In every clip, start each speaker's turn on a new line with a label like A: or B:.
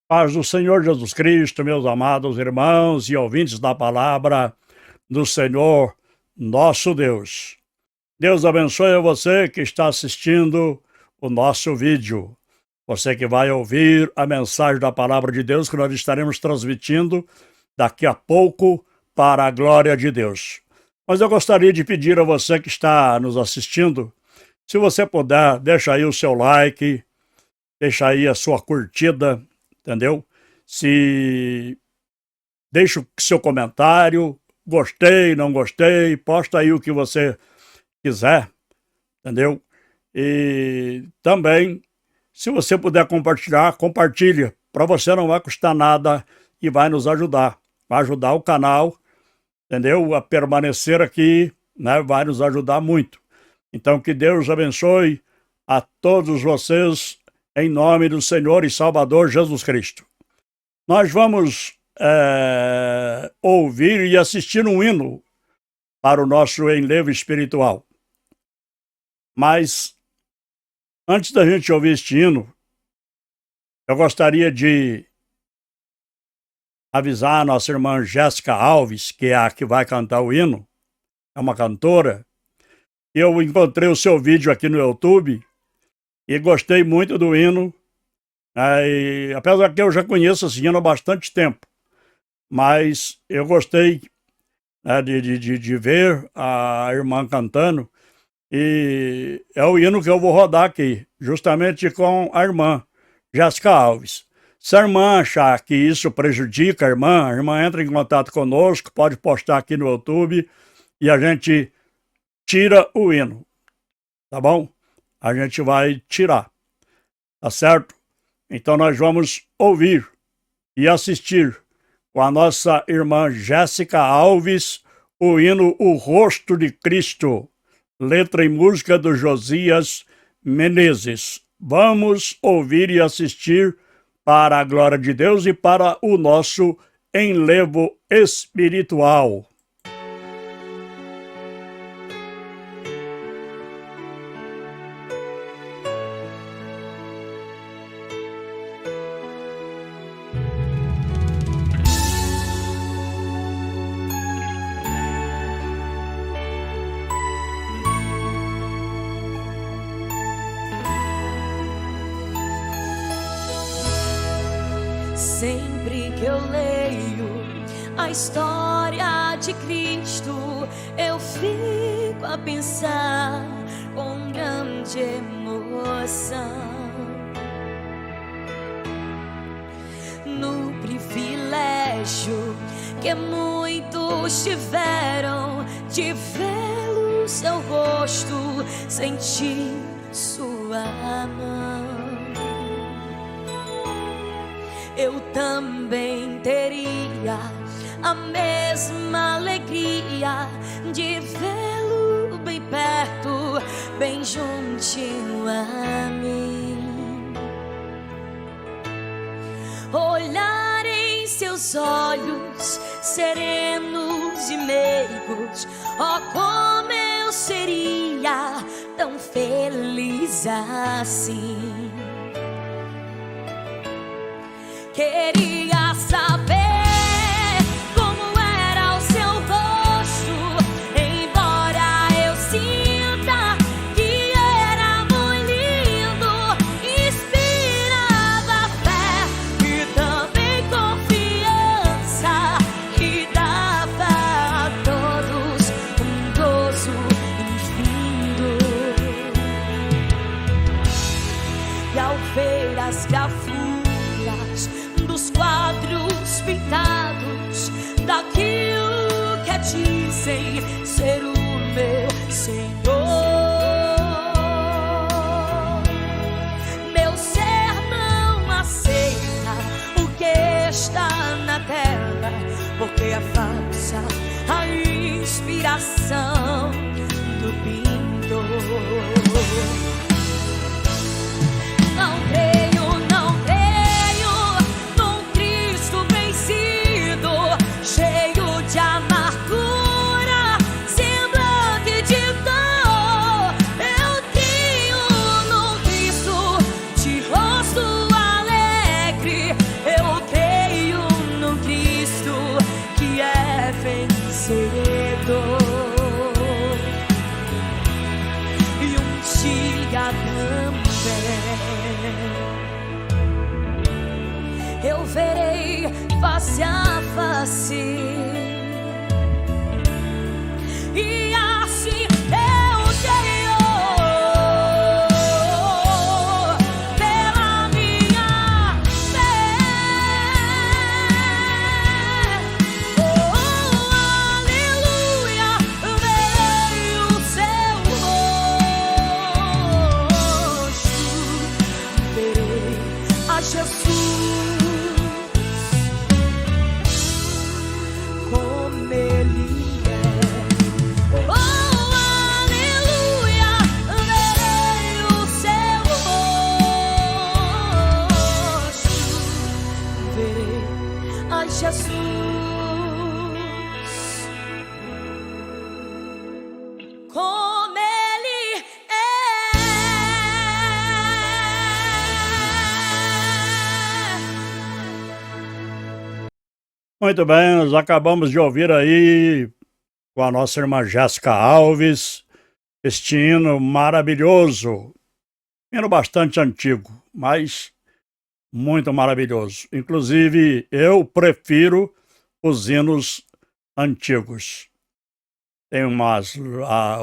A: Paz do Senhor Jesus Cristo, meus amados irmãos e ouvintes da palavra do Senhor, nosso Deus. Deus abençoe a você que está assistindo o nosso vídeo. Você que vai ouvir a mensagem da palavra de Deus que nós estaremos transmitindo daqui a pouco para a glória de Deus. Mas eu gostaria de pedir a você que está nos assistindo, se você puder, deixa aí o seu like, deixa aí a sua curtida, entendeu? Deixa o seu comentário, gostei, não gostei, posta aí o que você quiser, entendeu? E também, se você puder compartilhar, compartilhe. Para você não vai custar nada e vai nos ajudar. Vai ajudar o canal, entendeu? A permanecer aqui, né? Vai nos ajudar muito. Então, que Deus abençoe a todos vocês, em nome do Senhor e Salvador Jesus Cristo. Nós vamos ouvir e assistir um hino para o nosso enlevo espiritual. Mas, antes da gente ouvir este hino, eu gostaria de avisar a nossa irmã Jéssica Alves, que é a que vai cantar o hino, é uma cantora. Eu encontrei o seu vídeo aqui no YouTube e gostei muito do hino. Apesar que eu já conheço esse hino há bastante tempo, mas eu gostei de ver a irmã cantando, e é o hino que eu vou rodar aqui, justamente com a irmã Jéssica Alves. Se a irmã achar que isso prejudica a irmã entra em contato conosco, pode postar aqui no YouTube e a gente tira o hino, tá bom? A gente vai tirar, tá certo? Então nós vamos ouvir e assistir com a nossa irmã Jéssica Alves o hino O Rosto de Cristo, letra e música do Josias Menezes. Vamos ouvir e assistir para a glória de Deus e para o nosso enlevo espiritual.
B: Sempre que eu leio a história de Cristo, eu fico a pensar com grande emoção no privilégio que muitos tiveram de vê-lo, seu rosto, sentir sua mão. Eu também teria a mesma alegria de vê-lo bem perto, bem juntinho a mim. Olhar em seus olhos serenos e meigos, oh, como eu seria tão feliz assim. Queria saber como era o seu rosto, embora eu sinta que era muito lindo. Inspirava fé e também confiança, e dava a todos um gozo infindo. E ao ver as gravuras dos quadros pintados daquilo que dizem ser o meu Senhor, meu ser não aceita o que está na tela, porque é falsa a inspiração do pintor. Não creio, não creio num Cristo vencido, cheio de amargura, semblante de dor. Eu creio num Cristo de rosto alegre, eu face a face. E assim eu tenho pela minha fé. Oh, aleluia, verei o seu rosto, verei a Jesus. Como Ele é. Oh, aleluia, verei o seu rosto, verei a Jesus. Como Ele é.
A: Muito bem, nós acabamos de ouvir aí com a nossa irmã Jéssica Alves, este hino maravilhoso, hino bastante antigo, mas muito maravilhoso. Inclusive, eu prefiro os hinos antigos.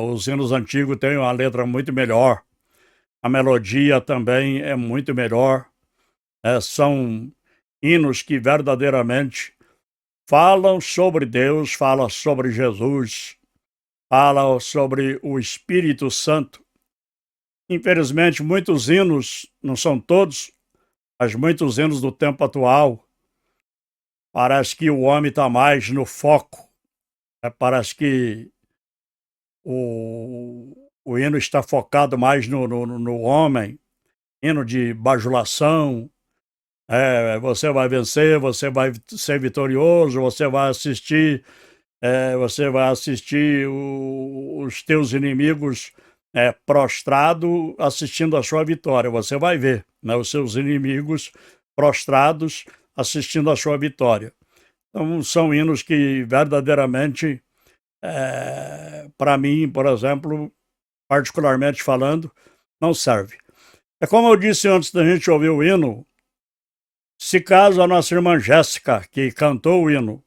A: Os hinos antigos têm uma letra muito melhor, a melodia também é muito melhor. São hinos que verdadeiramente falam sobre Deus, falam sobre Jesus, falam sobre o Espírito Santo. Infelizmente, muitos hinos, não são todos, mas muitos hinos do tempo atual, parece que o homem está mais no foco. Parece que o hino está focado mais no homem, hino de bajulação. Você vai vencer, você vai ser vitorioso, você vai assistir os teus inimigos prostrados assistindo a sua vitória. Você vai ver, né, os seus inimigos prostrados assistindo a sua vitória. Então, são hinos que verdadeiramente, para mim, por exemplo, particularmente falando, não serve. É como eu disse antes da gente ouvir o hino, se caso a nossa irmã Jéssica, que cantou o hino,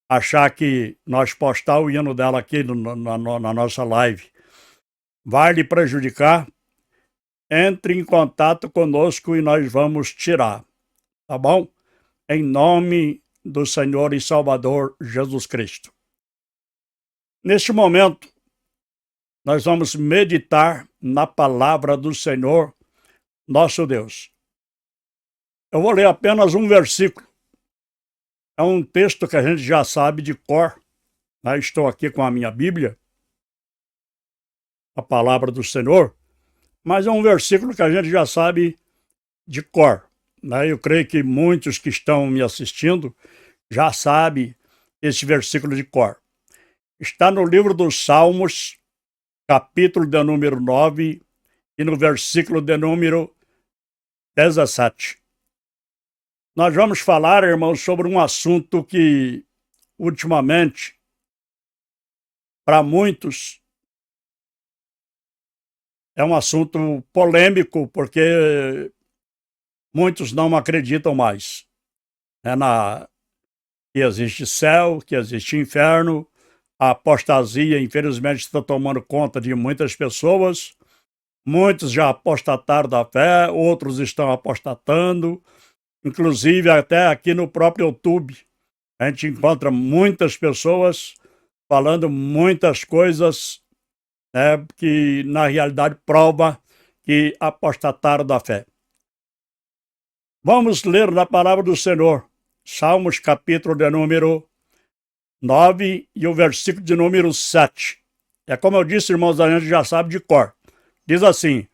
A: achar que nós postar o hino dela aqui na nossa live vai lhe prejudicar, entre em contato conosco e nós vamos tirar, tá bom? Em nome do Senhor e Salvador Jesus Cristo. Neste momento, nós vamos meditar na palavra do Senhor, nosso Deus. Eu vou ler apenas um versículo. É um texto que a gente já sabe de cor. Estou aqui com a minha Bíblia, a palavra do Senhor, mas é um versículo que a gente já sabe de cor. Eu creio que muitos que estão me assistindo já sabem esse versículo de cor. Está no livro dos Salmos, capítulo de número 9, e no versículo de número 17. Nós vamos falar, irmãos, sobre um assunto que, ultimamente, para muitos, é um assunto polêmico, porque muitos não acreditam mais. Que existe céu, que existe inferno. A apostasia, infelizmente, está tomando conta de muitas pessoas. Muitos já apostataram da fé, outros estão apostatando. Inclusive, até aqui no próprio YouTube, a gente encontra muitas pessoas falando muitas coisas, que, na realidade, prova que apostataram da fé. Vamos ler na palavra do Senhor, Salmos, capítulo de número 9 e o versículo de número 7. É como eu disse, irmãos, a gente já sabe de cor. Diz assim: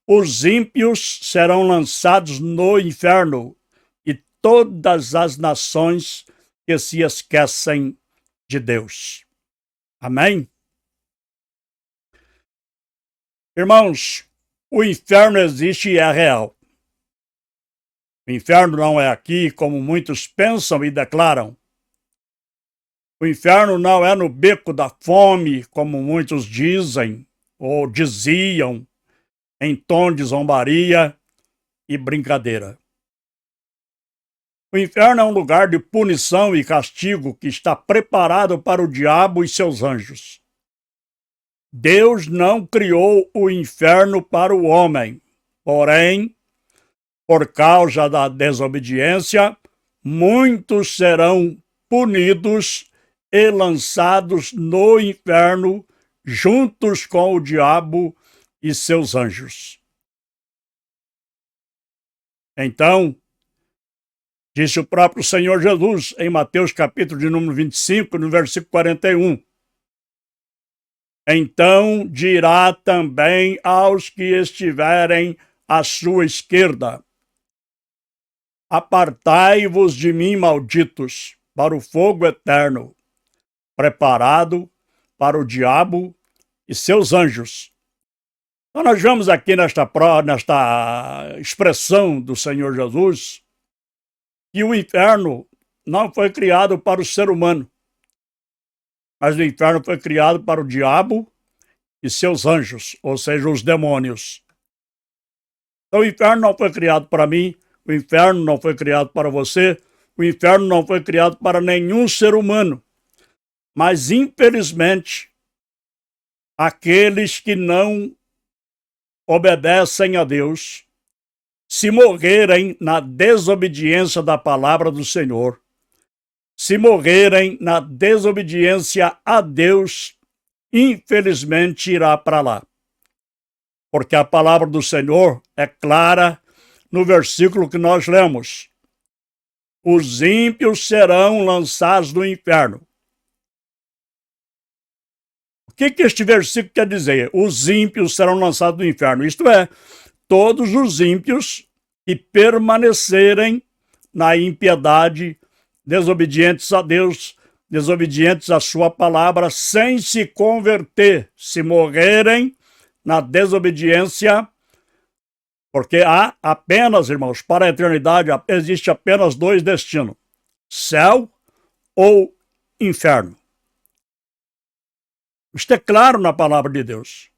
A: os ímpios serão lançados no inferno, todas as nações que se esquecem de Deus. Amém? Irmãos, o inferno existe e é real. O inferno não é aqui, como muitos pensam e declaram. O inferno não é no beco da fome, como muitos dizem ou diziam, em tom de zombaria e brincadeira. O inferno é um lugar de punição e castigo que está preparado para o diabo e seus anjos. Deus não criou o inferno para o homem, porém, por causa da desobediência, muitos serão punidos e lançados no inferno juntos com o diabo e seus anjos. Então, disse o próprio Senhor Jesus em Mateus capítulo de número 25, no versículo 41. Então dirá também aos que estiverem à sua esquerda: apartai-vos de mim, malditos, para o fogo eterno, preparado para o diabo e seus anjos. Então nós vemos aqui nesta expressão do Senhor Jesus que o inferno não foi criado para o ser humano, mas o inferno foi criado para o diabo e seus anjos, ou seja, os demônios. Então o inferno não foi criado para mim, o inferno não foi criado para você, o inferno não foi criado para nenhum ser humano. Mas, infelizmente, aqueles que não obedecem a Deus, se morrerem na desobediência da palavra do Senhor, se morrerem na desobediência a Deus, infelizmente irá para lá. Porque a palavra do Senhor é clara no versículo que nós lemos: os ímpios serão lançados no inferno. O que este versículo quer dizer? Os ímpios serão lançados no inferno. Isto é, todos os ímpios que permanecerem na impiedade, desobedientes a Deus, desobedientes à sua palavra, sem se converter, se morrerem na desobediência, porque há apenas, irmãos, para a eternidade existe apenas dois destinos: céu ou inferno. Isto é claro na palavra de Deus.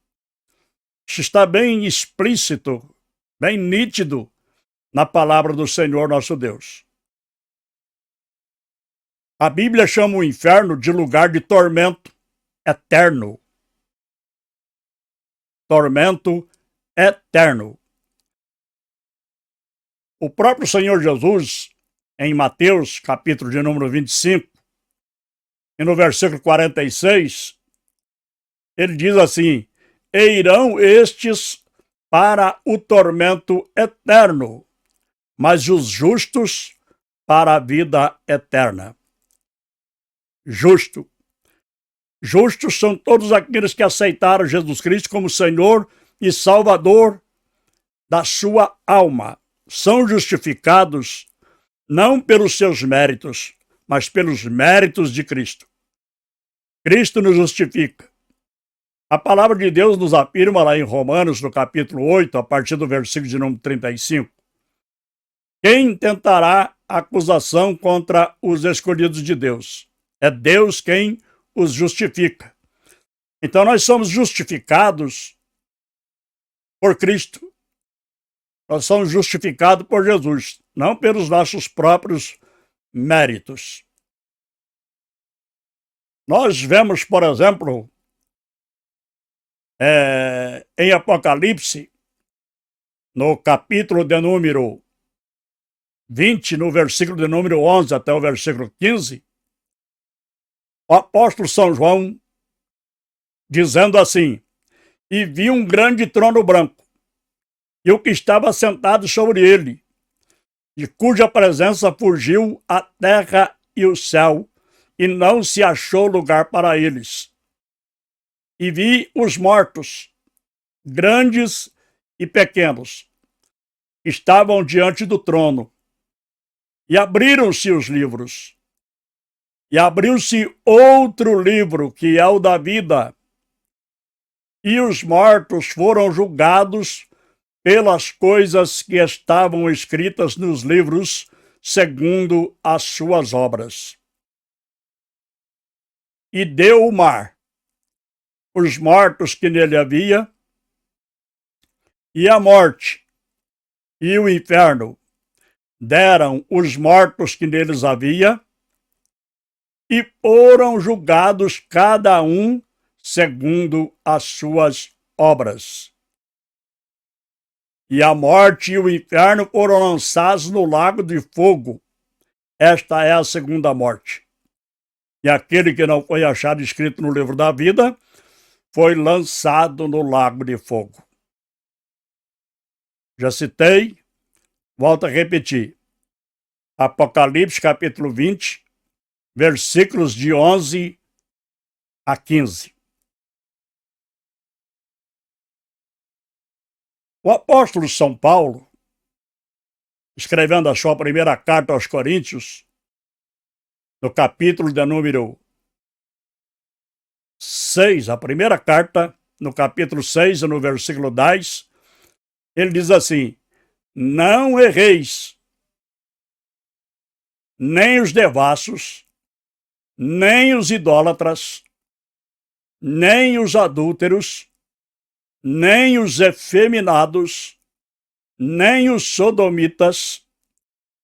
A: Isto está bem explícito, bem nítido na palavra do Senhor nosso Deus. A Bíblia chama o inferno de lugar de tormento eterno. Tormento eterno. O próprio Senhor Jesus, em Mateus, capítulo de número 25, e no versículo 46, ele diz assim: e irão estes para o tormento eterno, mas os justos para a vida eterna. Justo. Justos são todos aqueles que aceitaram Jesus Cristo como Senhor e Salvador da sua alma. São justificados não pelos seus méritos, mas pelos méritos de Cristo. Cristo nos justifica. A palavra de Deus nos afirma lá em Romanos, no capítulo 8, a partir do versículo de número 35. Quem tentará acusação contra os escolhidos de Deus? É Deus quem os justifica. Então nós somos justificados por Cristo. Nós somos justificados por Jesus, não pelos nossos próprios méritos. Nós vemos, por exemplo, em Apocalipse, no capítulo de número 20, no versículo de número 11 até o versículo 15, o apóstolo São João dizendo assim: e vi um grande trono branco, e o que estava sentado sobre ele, de cuja presença fugiu a terra e o céu, e não se achou lugar para eles. E vi os mortos, grandes e pequenos, que estavam diante do trono, e abriram-se os livros. E abriu-se outro livro, que é o da vida, e os mortos foram julgados pelas coisas que estavam escritas nos livros, segundo as suas obras. E deu o mar os mortos que nele havia, e a morte e o inferno deram os mortos que neles havia, e foram julgados cada um segundo as suas obras. E a morte e o inferno foram lançados no lago de fogo. Esta é a segunda morte. E aquele que não foi achado escrito no livro da vida foi lançado no lago de fogo. Já citei, volto a repetir. Apocalipse capítulo 20, versículos de 11 a 15. O apóstolo São Paulo, escrevendo a sua primeira carta aos Coríntios, no capítulo de número 6, a primeira carta, no capítulo 6, no versículo 10, ele diz assim: não erreis, nem os devassos, nem os idólatras, nem os adúlteros, nem os efeminados, nem os sodomitas,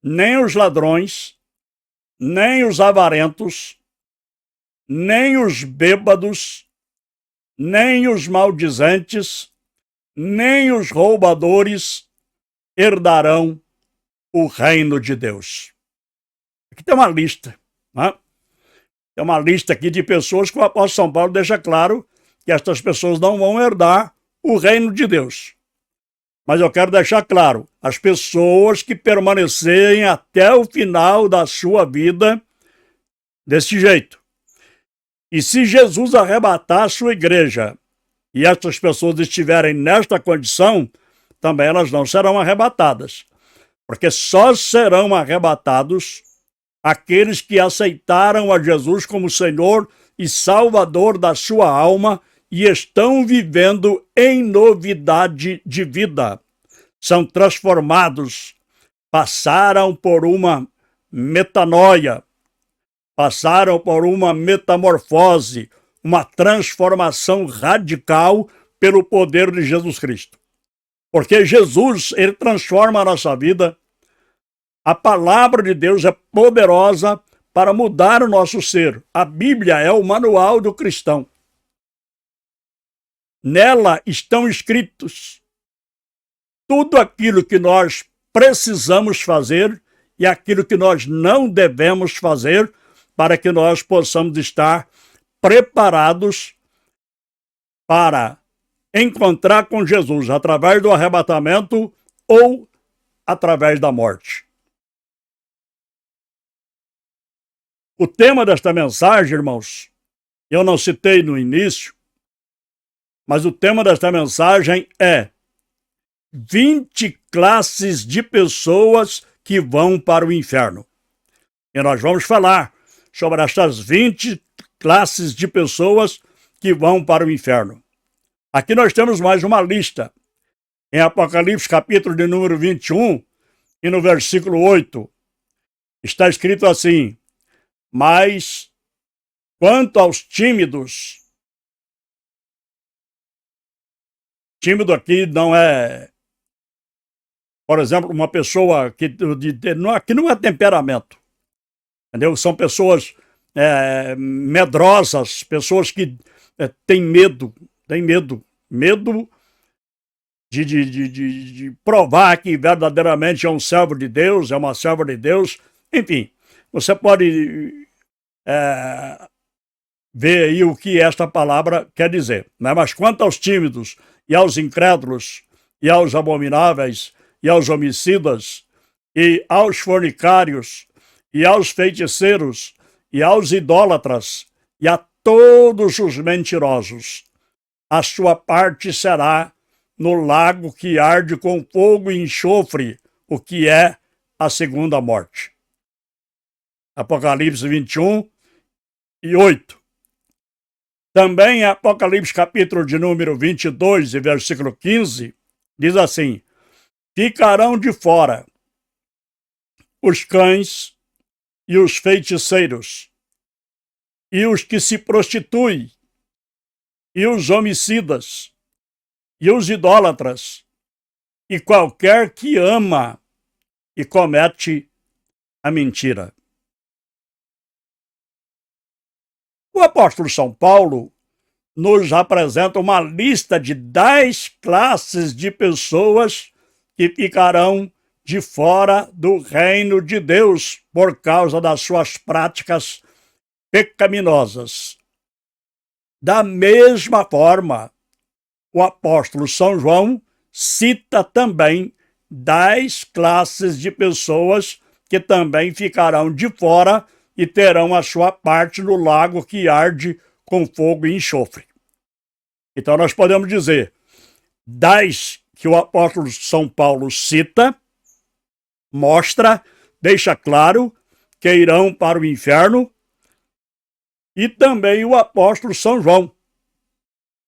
A: nem os ladrões, nem os avarentos, nem os bêbados, nem os maldizentes, nem os roubadores herdarão o reino de Deus. Aqui tem uma lista, né? Tem uma lista aqui de pessoas que o apóstolo São Paulo deixa claro que estas pessoas não vão herdar o reino de Deus. Mas eu quero deixar claro, as pessoas que permanecerem até o final da sua vida desse jeito. E se Jesus arrebatar a sua igreja e estas pessoas estiverem nesta condição, também elas não serão arrebatadas. Porque só serão arrebatados aqueles que aceitaram a Jesus como Senhor e Salvador da sua alma e estão vivendo em novidade de vida. São transformados, passaram por uma metanoia, passaram por uma metamorfose, uma transformação radical pelo poder de Jesus Cristo. Porque Jesus, ele transforma a nossa vida. A palavra de Deus é poderosa para mudar o nosso ser. A Bíblia é o manual do cristão. Nela estão escritos tudo aquilo que nós precisamos fazer e aquilo que nós não devemos fazer para que nós possamos estar preparados para encontrar com Jesus através do arrebatamento ou através da morte. O tema desta mensagem, irmãos, eu não citei no início, mas o tema desta mensagem é 20 classes de pessoas que vão para o inferno. E nós vamos falar sobre estas 20 classes de pessoas que vão para o inferno. Aqui nós temos mais uma lista. Em Apocalipse, capítulo de número 21, e no versículo 8, está escrito assim: mas quanto aos tímidos, tímido aqui não é, por exemplo, uma pessoa que não é temperamento, entendeu? São pessoas medrosas, pessoas que têm medo de provar que verdadeiramente é um servo de Deus, é uma serva de Deus. Enfim, você pode ver aí o que esta palavra quer dizer, né? Mas quanto aos tímidos e aos incrédulos e aos abomináveis e aos homicidas e aos fornicários e aos feiticeiros e aos idólatras e a todos os mentirosos, a sua parte será no lago que arde com fogo e enxofre, o que é a segunda morte. Apocalipse 21 e 8. Também Apocalipse capítulo de número 22 e versículo 15, diz assim: ficarão de fora os cães e os feiticeiros, e os que se prostituem, e os homicidas, e os idólatras, e qualquer que ama e comete a mentira. O apóstolo São Paulo nos apresenta uma lista de 10 classes de pessoas que ficarão de fora do reino de Deus por causa das suas práticas pecaminosas. Da mesma forma, o apóstolo São João cita também 10 classes de pessoas que também ficarão de fora e terão a sua parte no lago que arde com fogo e enxofre. Então nós podemos dizer, 10 que o apóstolo São Paulo cita, mostra, deixa claro que irão para o inferno, e também o apóstolo São João.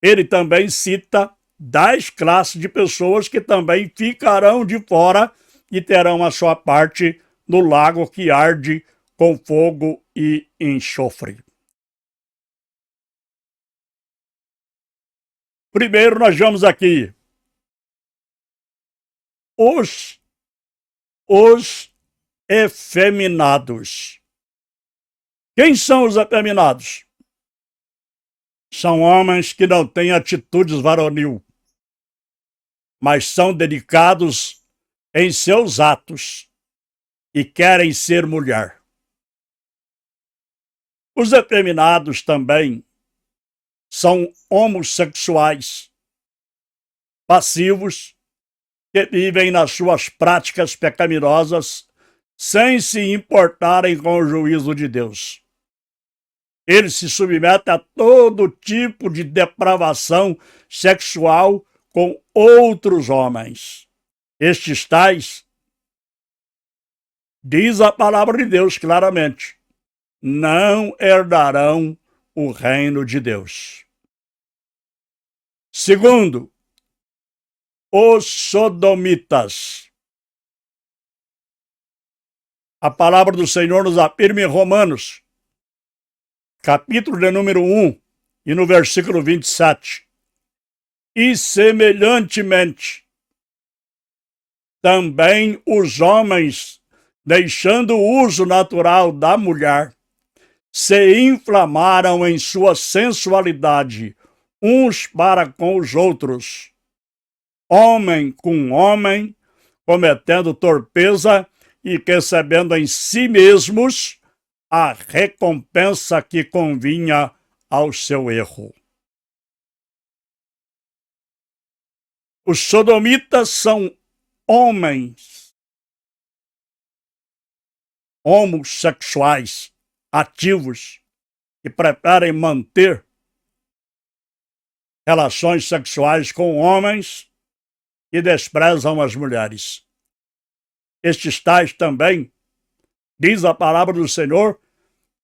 A: Ele também cita 10 classes de pessoas que também ficarão de fora e terão a sua parte no lago que arde com fogo e enxofre. Primeiro nós vamos aqui os efeminados. Quem são os efeminados? São homens que não têm atitudes varonil, mas são dedicados em seus atos e querem ser mulher. Os efeminados também são homossexuais, passivos, que vivem nas suas práticas pecaminosas sem se importarem com o juízo de Deus. Eles se submetem a todo tipo de depravação sexual com outros homens. Estes tais, diz a palavra de Deus claramente, não herdarão o reino de Deus. Segundo, os sodomitas. A palavra do Senhor nos afirma em Romanos, capítulo de número 1, e no versículo 27. E semelhantemente, também os homens, deixando o uso natural da mulher, se inflamaram em sua sensualidade, uns para com os outros, homem com homem, cometendo torpeza e recebendo em si mesmos a recompensa que convinha ao seu erro. Os sodomitas são homens homossexuais ativos que preferem manter relações sexuais com homens e desprezam as mulheres. Estes tais também, diz a palavra do Senhor,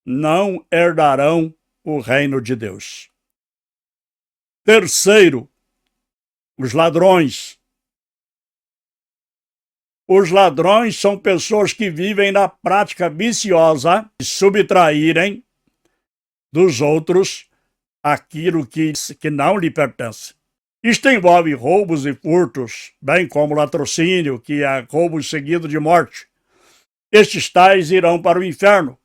A: não herdarão o reino de Deus. Terceiro, os ladrões. Os ladrões são pessoas que vivem na prática viciosa de subtraírem dos outros aquilo que não lhe pertence. Isto envolve roubos e furtos, bem como latrocínio, que é roubo seguido de morte. Estes tais irão para o inferno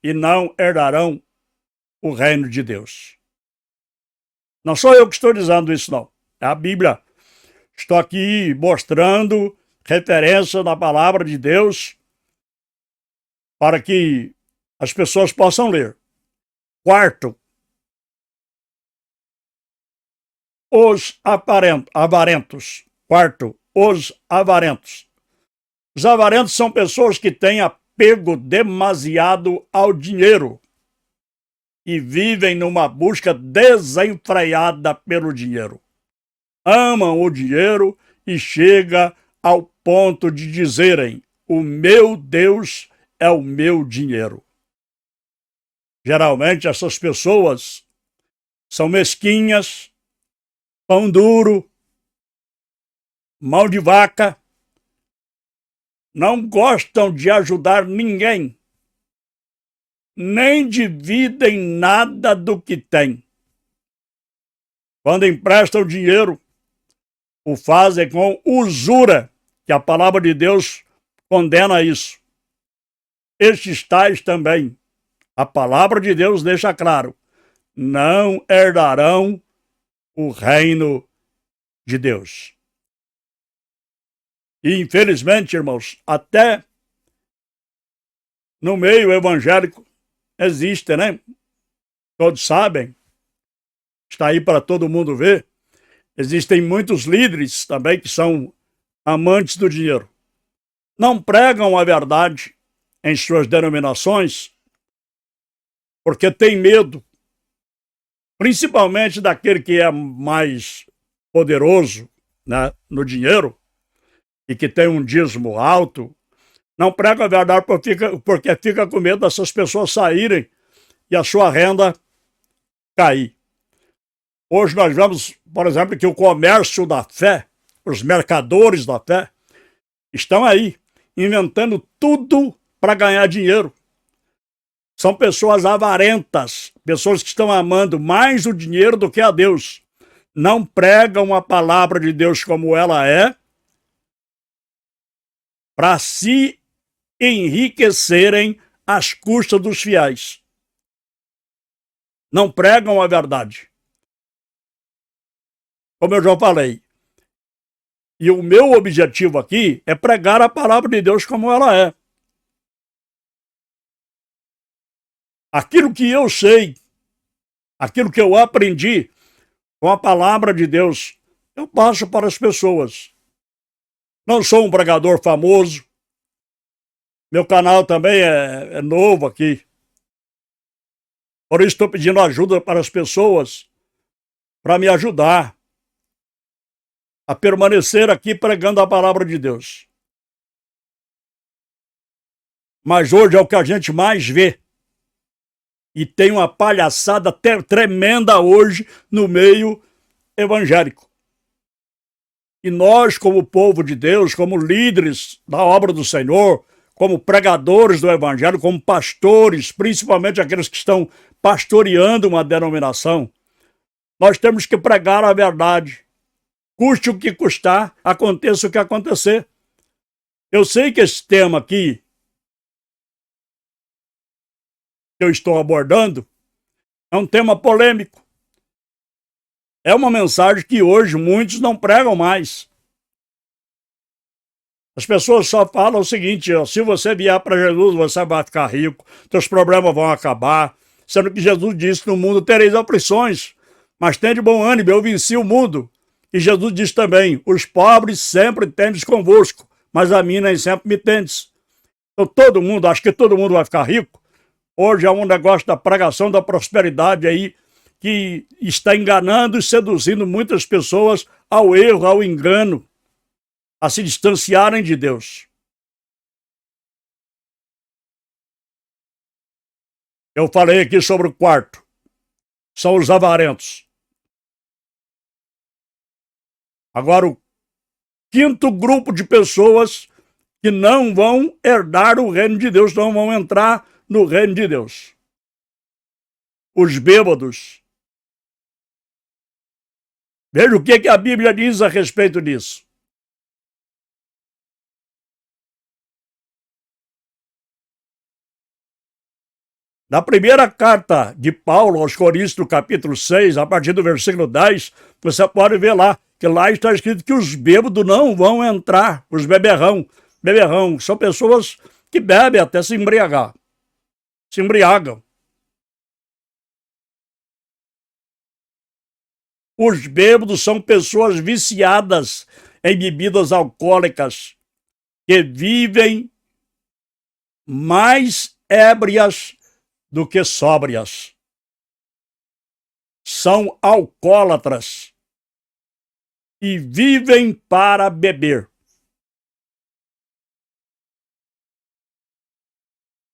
A: e não herdarão o reino de Deus. Não sou eu que estou dizendo isso, não. É a Bíblia. Estou aqui mostrando referência na palavra de Deus para que as pessoas possam ler. Quarto, os avarentos. Quarto, os avarentos. Os avarentos são pessoas que têm apego demasiado ao dinheiro e vivem numa busca desenfreada pelo dinheiro. Amam o dinheiro e chega ao ponto de dizerem: o meu Deus é o meu dinheiro. Geralmente essas pessoas são mesquinhas, pão duro, mão de vaca, não gostam de ajudar ninguém, nem dividem nada do que têm. Quando emprestam dinheiro, o fazem com usura, que a palavra de Deus condena isso. Estes tais também, a palavra de Deus deixa claro, não herdarão o reino de Deus. E infelizmente, irmãos, até no meio evangélico existe, né? Todos sabem, está aí para todo mundo ver. Existem muitos líderes também que são amantes do dinheiro. Não pregam a verdade em suas denominações porque tem medo, principalmente daquele que é mais poderoso, né, no dinheiro e que tem um dízimo alto. Não prega a verdade porque fica com medo dessas pessoas saírem e a sua renda cair. Hoje nós vemos, por exemplo, que o comércio da fé, os mercadores da fé, estão aí, inventando tudo para ganhar dinheiro. São pessoas avarentas, pessoas que estão amando mais o dinheiro do que a Deus. Não pregam a palavra de Deus como ela é, para se enriquecerem às custas dos fiéis. Não pregam a verdade. Como eu já falei. E o meu objetivo aqui é pregar a palavra de Deus como ela é. Aquilo que eu sei, aquilo que eu aprendi com a palavra de Deus, eu passo para as pessoas. Não sou um pregador famoso. Meu canal também é novo aqui. Por isso estou pedindo ajuda para as pessoas, para me ajudar a permanecer aqui pregando a palavra de Deus. Mas hoje é o que a gente mais vê. E tem uma palhaçada tremenda hoje no meio evangélico. E nós, como povo de Deus, como líderes da obra do Senhor, como pregadores do evangelho, como pastores, principalmente aqueles que estão pastoreando uma denominação, nós temos que pregar a verdade. Custe o que custar, aconteça o que acontecer. Eu sei que esse tema aqui que eu estou abordando é um tema polêmico. É uma mensagem que hoje muitos não pregam mais. As pessoas só falam o seguinte, ó, se você vier para Jesus, você vai ficar rico, seus problemas vão acabar, sendo que Jesus disse, no mundo tereis aflições, mas tende bom ânimo, eu venci o mundo. E Jesus diz também, os pobres sempre tendes convosco, mas a mim nem sempre me tendes. Então todo mundo, acho que todo mundo vai ficar rico. Hoje é um negócio da pregação da prosperidade aí, que está enganando e seduzindo muitas pessoas ao erro, ao engano, a se distanciarem de Deus. Eu falei aqui sobre o quarto. São os avarentos. Agora, o quinto grupo de pessoas que não vão herdar o reino de Deus, não vão entrar no reino de Deus. Os bêbados. Veja o que a Bíblia diz a respeito disso. Na primeira carta de Paulo aos Coríntios, no capítulo 6, a partir do versículo 10, você pode ver lá, que lá está escrito que os bêbados não vão entrar, os beberrão. Beberrão são pessoas que bebem até se embriagar. Se embriagam. Os bêbados são pessoas viciadas em bebidas alcoólicas, que vivem mais ébrias do que sóbrias. São alcoólatras e vivem para beber.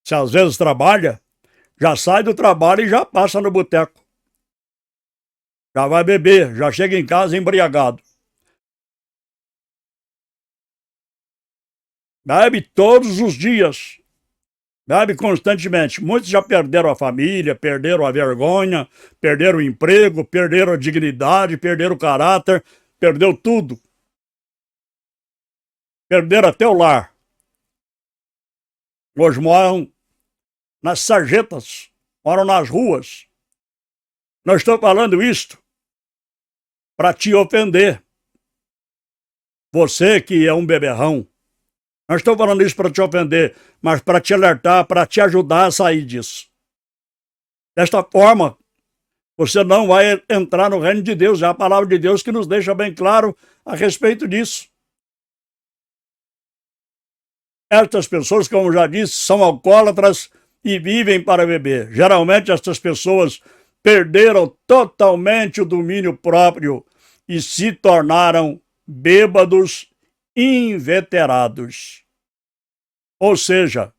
A: Se às vezes trabalha, já sai do trabalho e já passa no boteco. Já vai beber, já chega em casa embriagado. Bebe todos os dias. Bebe constantemente. Muitos já perderam a família, perderam a vergonha, perderam o emprego, perderam a dignidade, perderam o caráter, perdeu tudo. Perderam até o lar. Hoje moram nas sarjetas, moram nas ruas. Não estou falando isto para te ofender. Você que é um beberrão. Não estou falando isso para te ofender, mas para te alertar, para te ajudar a sair disso. Desta forma, você não vai entrar no reino de Deus. É a palavra de Deus que nos deixa bem claro a respeito disso. Estas pessoas, como já disse, são alcoólatras e vivem para beber. Geralmente, estas pessoas perderam totalmente o domínio próprio e se tornaram bêbados inveterados. Ou seja,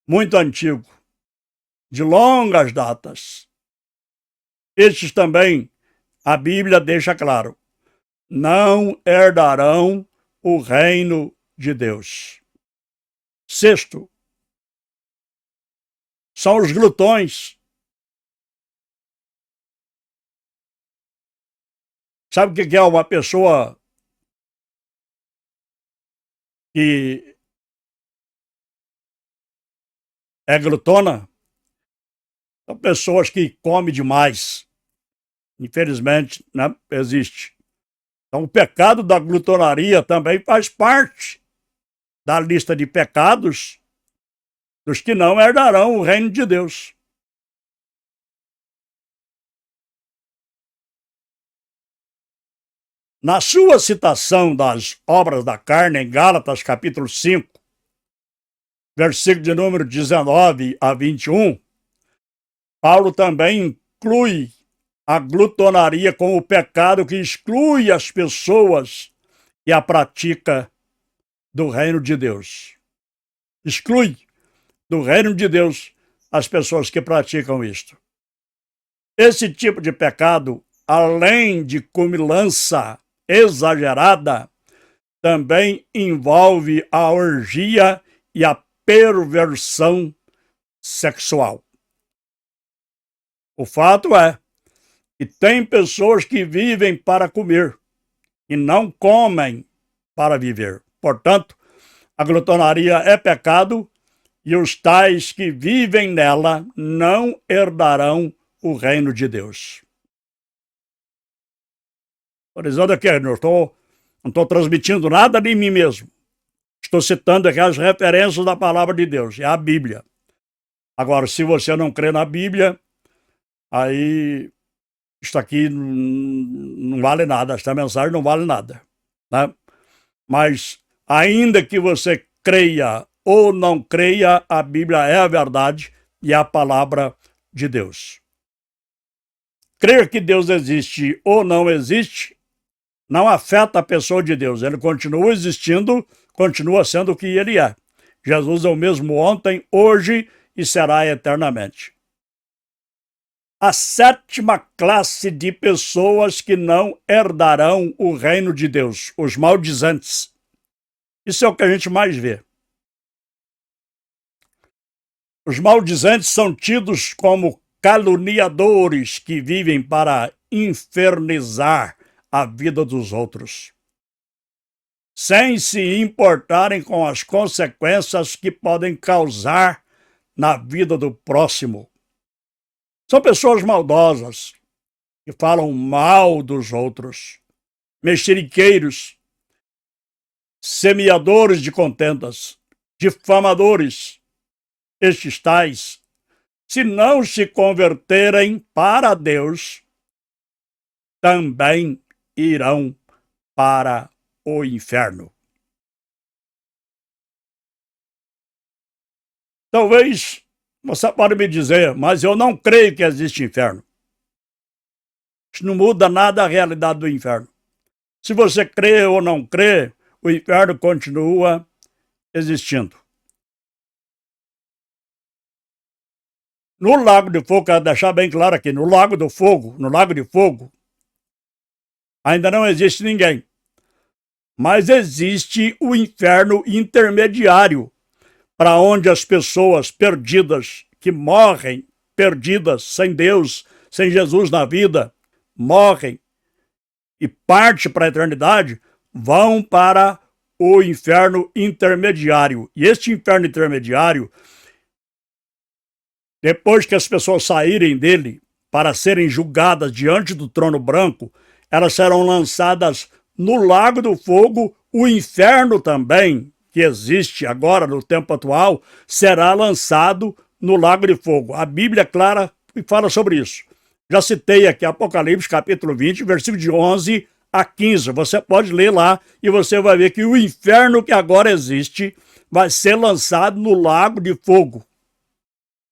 A: muito antigo, de longas datas. Estes também, a Bíblia deixa claro, não herdarão o reino de Deus. Sexto, são os glutões. Sabe o que é uma pessoa que é glutona? São pessoas que comem demais. Infelizmente, né, existe. Então, o pecado da glutonaria também faz parte da lista de pecados dos que não herdarão o reino de Deus. Na sua citação das obras da carne, em Gálatas, capítulo 5, versículo de número 19 a 21, Paulo também inclui a glutonaria como o pecado que exclui as pessoas que a pratica do reino de Deus. Exclui do reino de Deus as pessoas que praticam isto. Esse tipo de pecado, além de comilança exagerada, também envolve a orgia e a perversão sexual. O fato é que tem pessoas que vivem para comer e não comem para viver. Portanto, a glutonaria é pecado e os tais que vivem nela não herdarão o reino de Deus. Por dizendo aqui, não estou transmitindo nada de mim mesmo. Estou citando aqui as referências da palavra de Deus, é a Bíblia. Agora, se você não crê na Bíblia, aí isto aqui não vale nada, esta mensagem não vale nada, né? Mas, ainda que você creia ou não creia, a Bíblia é a verdade e é a palavra de Deus. Crer que Deus existe ou não existe não afeta a pessoa de Deus. Ele continua existindo, continua sendo o que ele é. Jesus é o mesmo ontem, hoje e será eternamente. A sétima classe de pessoas que não herdarão o reino de Deus, os maldizentes. Isso é o que a gente mais vê. Os maldizentes são tidos como caluniadores que vivem para infernizar a vida dos outros, sem se importarem com as consequências que podem causar na vida do próximo. São pessoas maldosas, que falam mal dos outros, mexeriqueiros, semeadores de contendas, difamadores. Estes tais, se não se converterem para Deus, também irão para o inferno. Talvez você pode me dizer, mas eu não creio que existe inferno. Isso não muda nada a realidade do inferno. Se você crê ou não crê, o inferno continua existindo. No Lago de Fogo, quero deixar bem claro aqui, no Lago de Fogo, ainda não existe ninguém. Mas existe o inferno intermediário, para onde as pessoas perdidas, que morrem perdidas, sem Deus, sem Jesus na vida, morrem e partem para a eternidade, vão para o inferno intermediário. E este inferno intermediário, depois que as pessoas saírem dele para serem julgadas diante do trono branco, elas serão lançadas no lago do fogo. O inferno também, que existe agora no tempo atual, será lançado no lago de fogo. A Bíblia é clara e fala sobre isso. Já citei aqui Apocalipse, capítulo 20, versículo de 11 a 15. Você pode ler lá e você vai ver que o inferno que agora existe vai ser lançado no lago de fogo.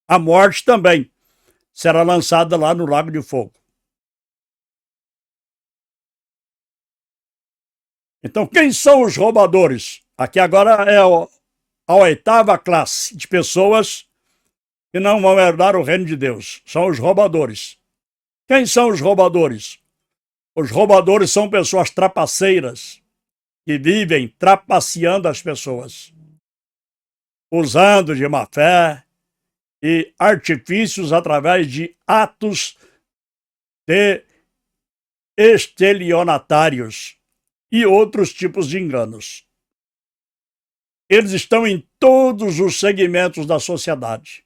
A: A morte também será lançada lá no lago de fogo. Então, quem são os roubadores? Aqui agora é a oitava classe de pessoas que não vão herdar o reino de Deus. São os roubadores. Quem são os roubadores? Os roubadores são pessoas trapaceiras que vivem trapaceando as pessoas, usando de má fé e artifícios através de atos de estelionatários e outros tipos de enganos. Eles estão em todos os segmentos da sociedade.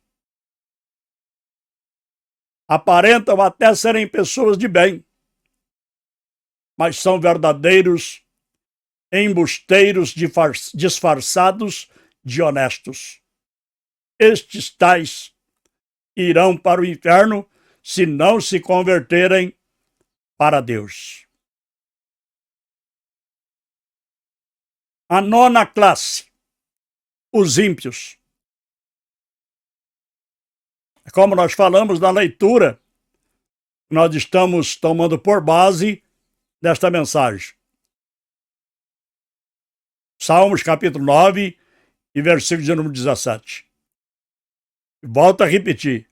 A: Aparentam até serem pessoas de bem, mas são verdadeiros embusteiros disfarçados de honestos. Estes tais irão para o inferno se não se converterem para Deus. A nona classe, os ímpios. Como nós falamos na leitura, nós estamos tomando por base desta mensagem. Salmos capítulo 9 e versículo de número 17. Volto a repetir.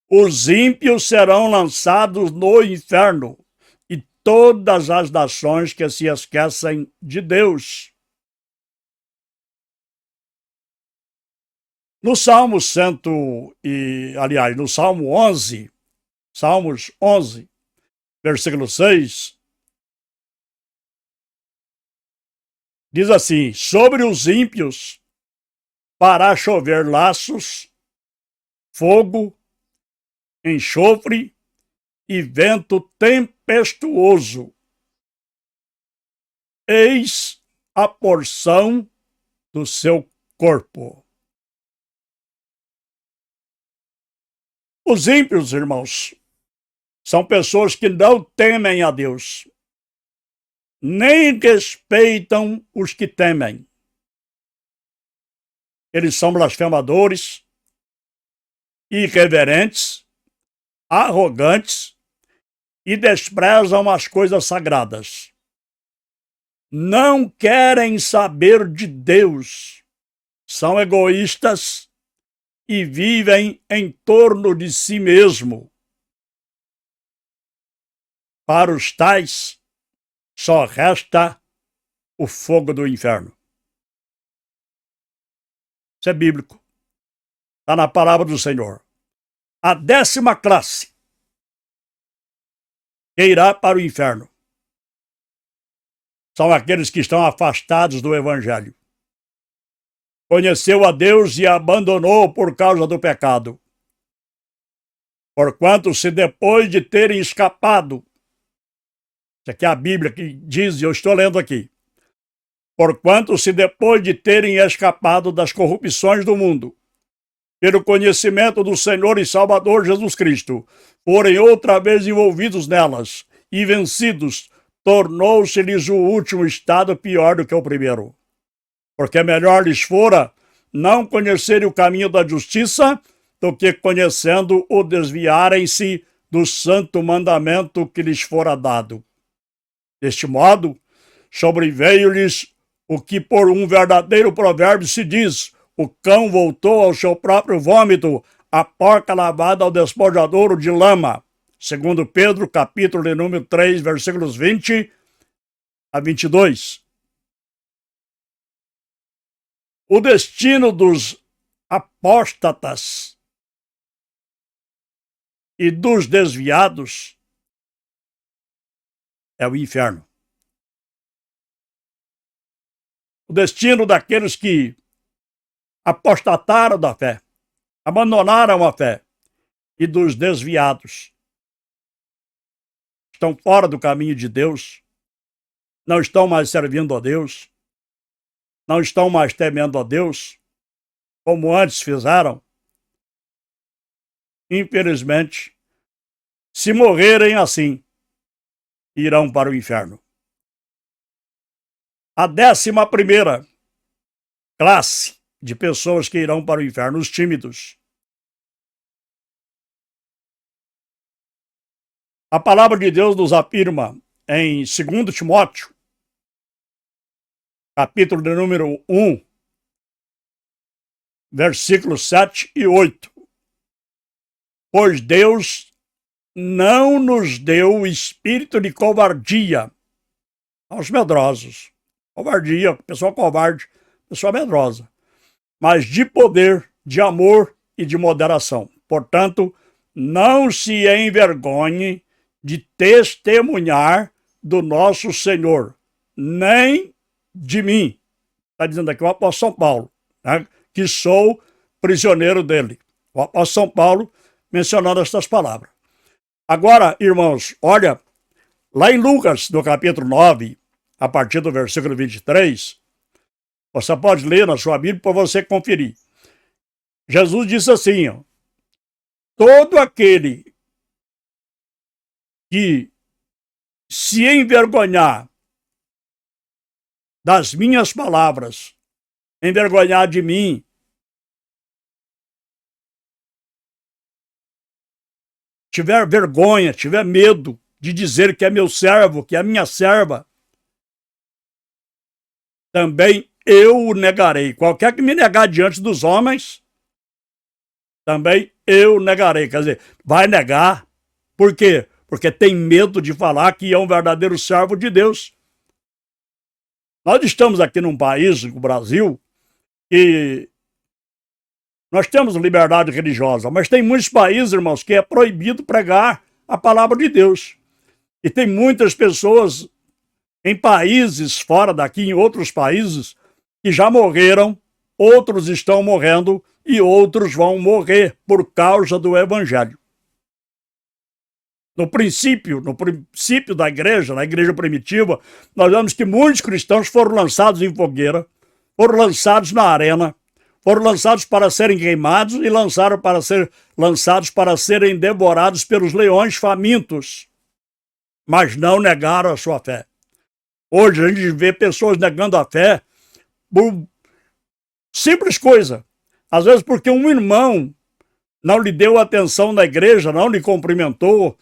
A: Os ímpios serão lançados no inferno e todas as nações que se esquecem de Deus. No Salmo no Salmo 11, Salmos 11, versículo 6, diz assim: sobre os ímpios fará chover laços, fogo, enxofre e vento tempestuoso. Eis a porção do seu corpo. Os ímpios, irmãos, são pessoas que não temem a Deus, nem respeitam os que temem. Eles são blasfemadores, irreverentes, arrogantes e desprezam as coisas sagradas. Não querem saber de Deus, são egoístas e vivem em torno de si mesmo. Para os tais, só resta o fogo do inferno. Isso é bíblico. Está na palavra do Senhor. A 10ª classe que irá para o inferno são aqueles que estão afastados do Evangelho. Conheceu a Deus e abandonou por causa do pecado. Porquanto, se depois de terem escapado, isso aqui é a Bíblia que diz, e eu estou lendo aqui, porquanto, se depois de terem escapado das corrupções do mundo, pelo conhecimento do Senhor e Salvador Jesus Cristo, forem outra vez envolvidos nelas e vencidos, tornou-se-lhes o último estado pior do que o primeiro. Porque melhor lhes fora não conhecerem o caminho da justiça do que conhecendo o desviarem-se do santo mandamento que lhes fora dado. Deste modo, sobreveio-lhes o que por um verdadeiro provérbio se diz: o cão voltou ao seu próprio vômito, a porca lavada ao despojadouro de lama. Segundo Pedro, capítulo de número 3, versículos 20 a 22. O destino dos apóstatas e dos desviados é o inferno. o destino daqueles que apostataram da fé, abandonaram a fé, e dos desviados. Estão fora do caminho de Deus, não estão mais servindo a Deus, não estão mais temendo a Deus, como antes fizeram. Infelizmente, se morrerem assim, irão para o inferno. A 11ª classe de pessoas que irão para o inferno, os tímidos. A palavra de Deus nos afirma em 2 Timóteo, capítulo de número 1, versículos 7 e 8. Pois Deus não nos deu o espírito de covardia aos medrosos. Covardia, pessoa covarde, pessoa medrosa. Mas de poder, de amor e de moderação. Portanto, não se envergonhe de testemunhar do nosso Senhor, nem de mim. Está dizendo aqui o apóstolo São Paulo, né, que sou prisioneiro dele. O apóstolo São Paulo mencionando estas palavras. Agora, irmãos, olha, lá em Lucas, no capítulo 9, a partir do versículo 23, você pode ler na sua Bíblia para você conferir. Jesus disse assim, ó, todo aquele que se envergonhar das minhas palavras, envergonhar de mim, tiver vergonha, tiver medo de dizer que é meu servo, que é minha serva, também eu o negarei. Qualquer que me negar diante dos homens, também eu negarei. Quer dizer, vai negar. Por quê? Porque tem medo de falar que é um verdadeiro servo de Deus. Nós estamos aqui num país, o Brasil, que nós temos liberdade religiosa, mas tem muitos países, irmãos, que é proibido pregar a palavra de Deus. E tem muitas pessoas em países fora daqui, em outros países, que já morreram, outros estão morrendo e outros vão morrer por causa do evangelho. No princípio da igreja, na igreja primitiva, nós vemos que muitos cristãos foram lançados em fogueira, foram lançados na arena, foram lançados para serem queimados e lançados para serem devorados pelos leões famintos, mas não negaram a sua fé. Hoje a gente vê pessoas negando a fé por simples coisa. Às vezes porque um irmão não lhe deu atenção na igreja, não lhe cumprimentou,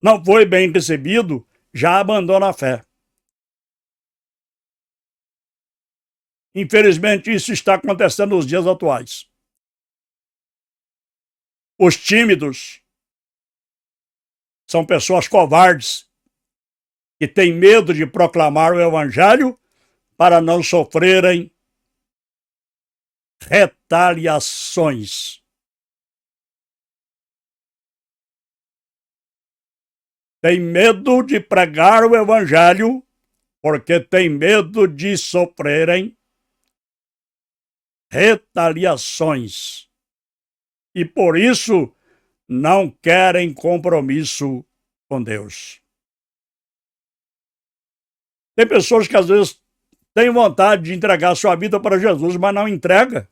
A: não foi bem recebido, já abandona a fé. Infelizmente, isso está acontecendo nos dias atuais. Os tímidos são pessoas covardes que têm medo de proclamar o evangelho para não sofrerem retaliações. Tem medo de pregar o evangelho porque tem medo de sofrerem retaliações. E por isso não querem compromisso com Deus. Tem pessoas que às vezes têm vontade de entregar sua vida para Jesus, mas não entrega,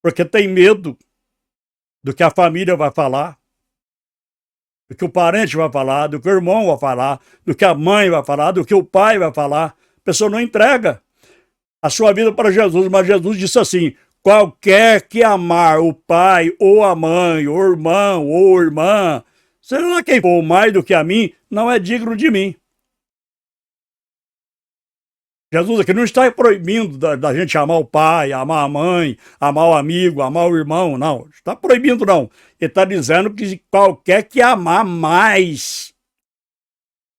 A: porque tem medo do que a família vai falar, do que o parente vai falar, do que o irmão vai falar, do que a mãe vai falar, do que o pai vai falar. A pessoa não entrega a sua vida para Jesus, mas Jesus disse assim: qualquer que amar o pai, ou a mãe, ou o irmão, ou a irmã, seja lá quem for mais do que a mim, não é digno de mim. Jesus aqui não está proibindo da gente amar o pai, amar a mãe, amar o amigo, amar o irmão, não. Está proibindo, não. Ele está dizendo que qualquer que amar mais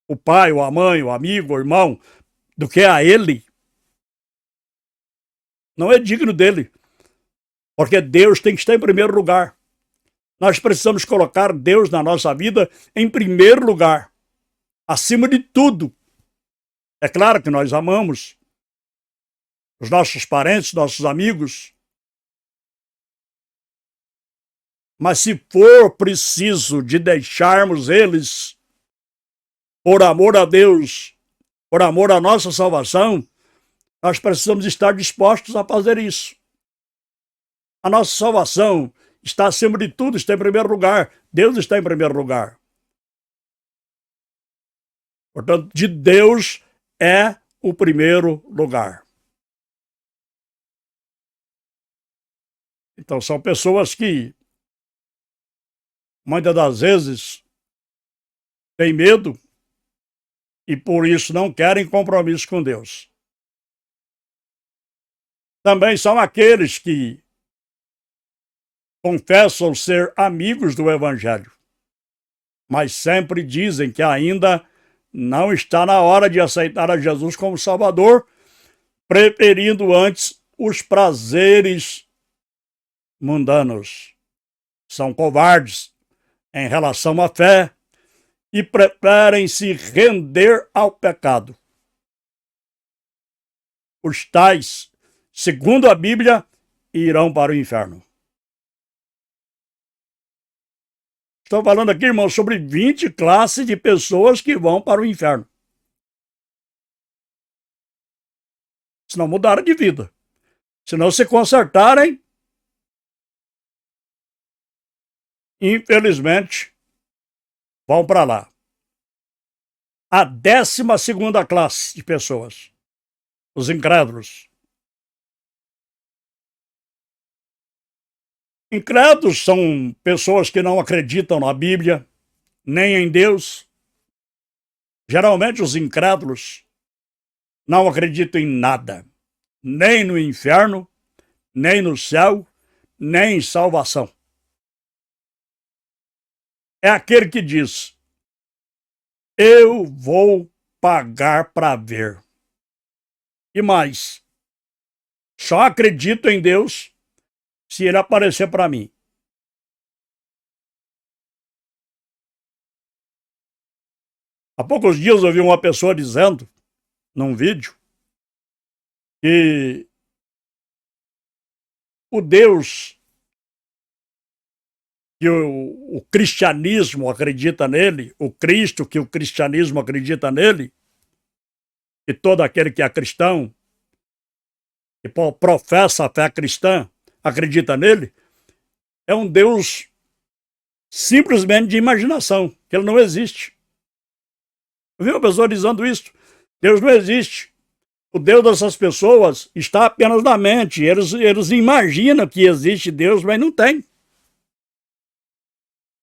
A: o pai, ou a mãe, o amigo, o irmão, do que a ele, não é digno dele. Porque Deus tem que estar em primeiro lugar. Nós precisamos colocar Deus na nossa vida em primeiro lugar, acima de tudo. É claro que nós amamos os nossos parentes, nossos amigos. Mas se for preciso de deixarmos eles, por amor a Deus, por amor à nossa salvação, nós precisamos estar dispostos a fazer isso. A nossa salvação está acima de tudo, está em primeiro lugar. Deus está em primeiro lugar. Portanto, de Deus é o primeiro lugar. Então, são pessoas que, muitas das vezes, têm medo e, por isso, não querem compromisso com Deus. Também são aqueles que confessam ser amigos do Evangelho, mas sempre dizem que ainda não está na hora de aceitar a Jesus como Salvador, preferindo antes os prazeres mundanos. São covardes em relação à fé e preferem se render ao pecado. Os tais, segundo a Bíblia, irão para o inferno. Estou falando aqui, irmão, sobre 20 classes de pessoas que vão para o inferno. Se não mudarem de vida. Se não se consertarem, infelizmente, vão para lá. A 12ª classe de pessoas, os incrédulos. Incrédulos são pessoas que não acreditam na Bíblia, nem em Deus. Geralmente os incrédulos não acreditam em nada, nem no inferno, nem no céu, nem em salvação. É aquele que diz: eu vou pagar para ver. E mais, só acredito em Deus se ele aparecer para mim. Há poucos dias eu vi uma pessoa dizendo, num vídeo, que o Deus que o cristianismo acredita nele, o Cristo que o cristianismo acredita nele, e todo aquele que é cristão, que professa a fé cristã, acredita nele, é um Deus simplesmente de imaginação, que ele não existe. Eu vi uma pessoa dizendo isso: Deus não existe. O Deus dessas pessoas está apenas na mente. Eles imaginam que existe Deus, mas não tem.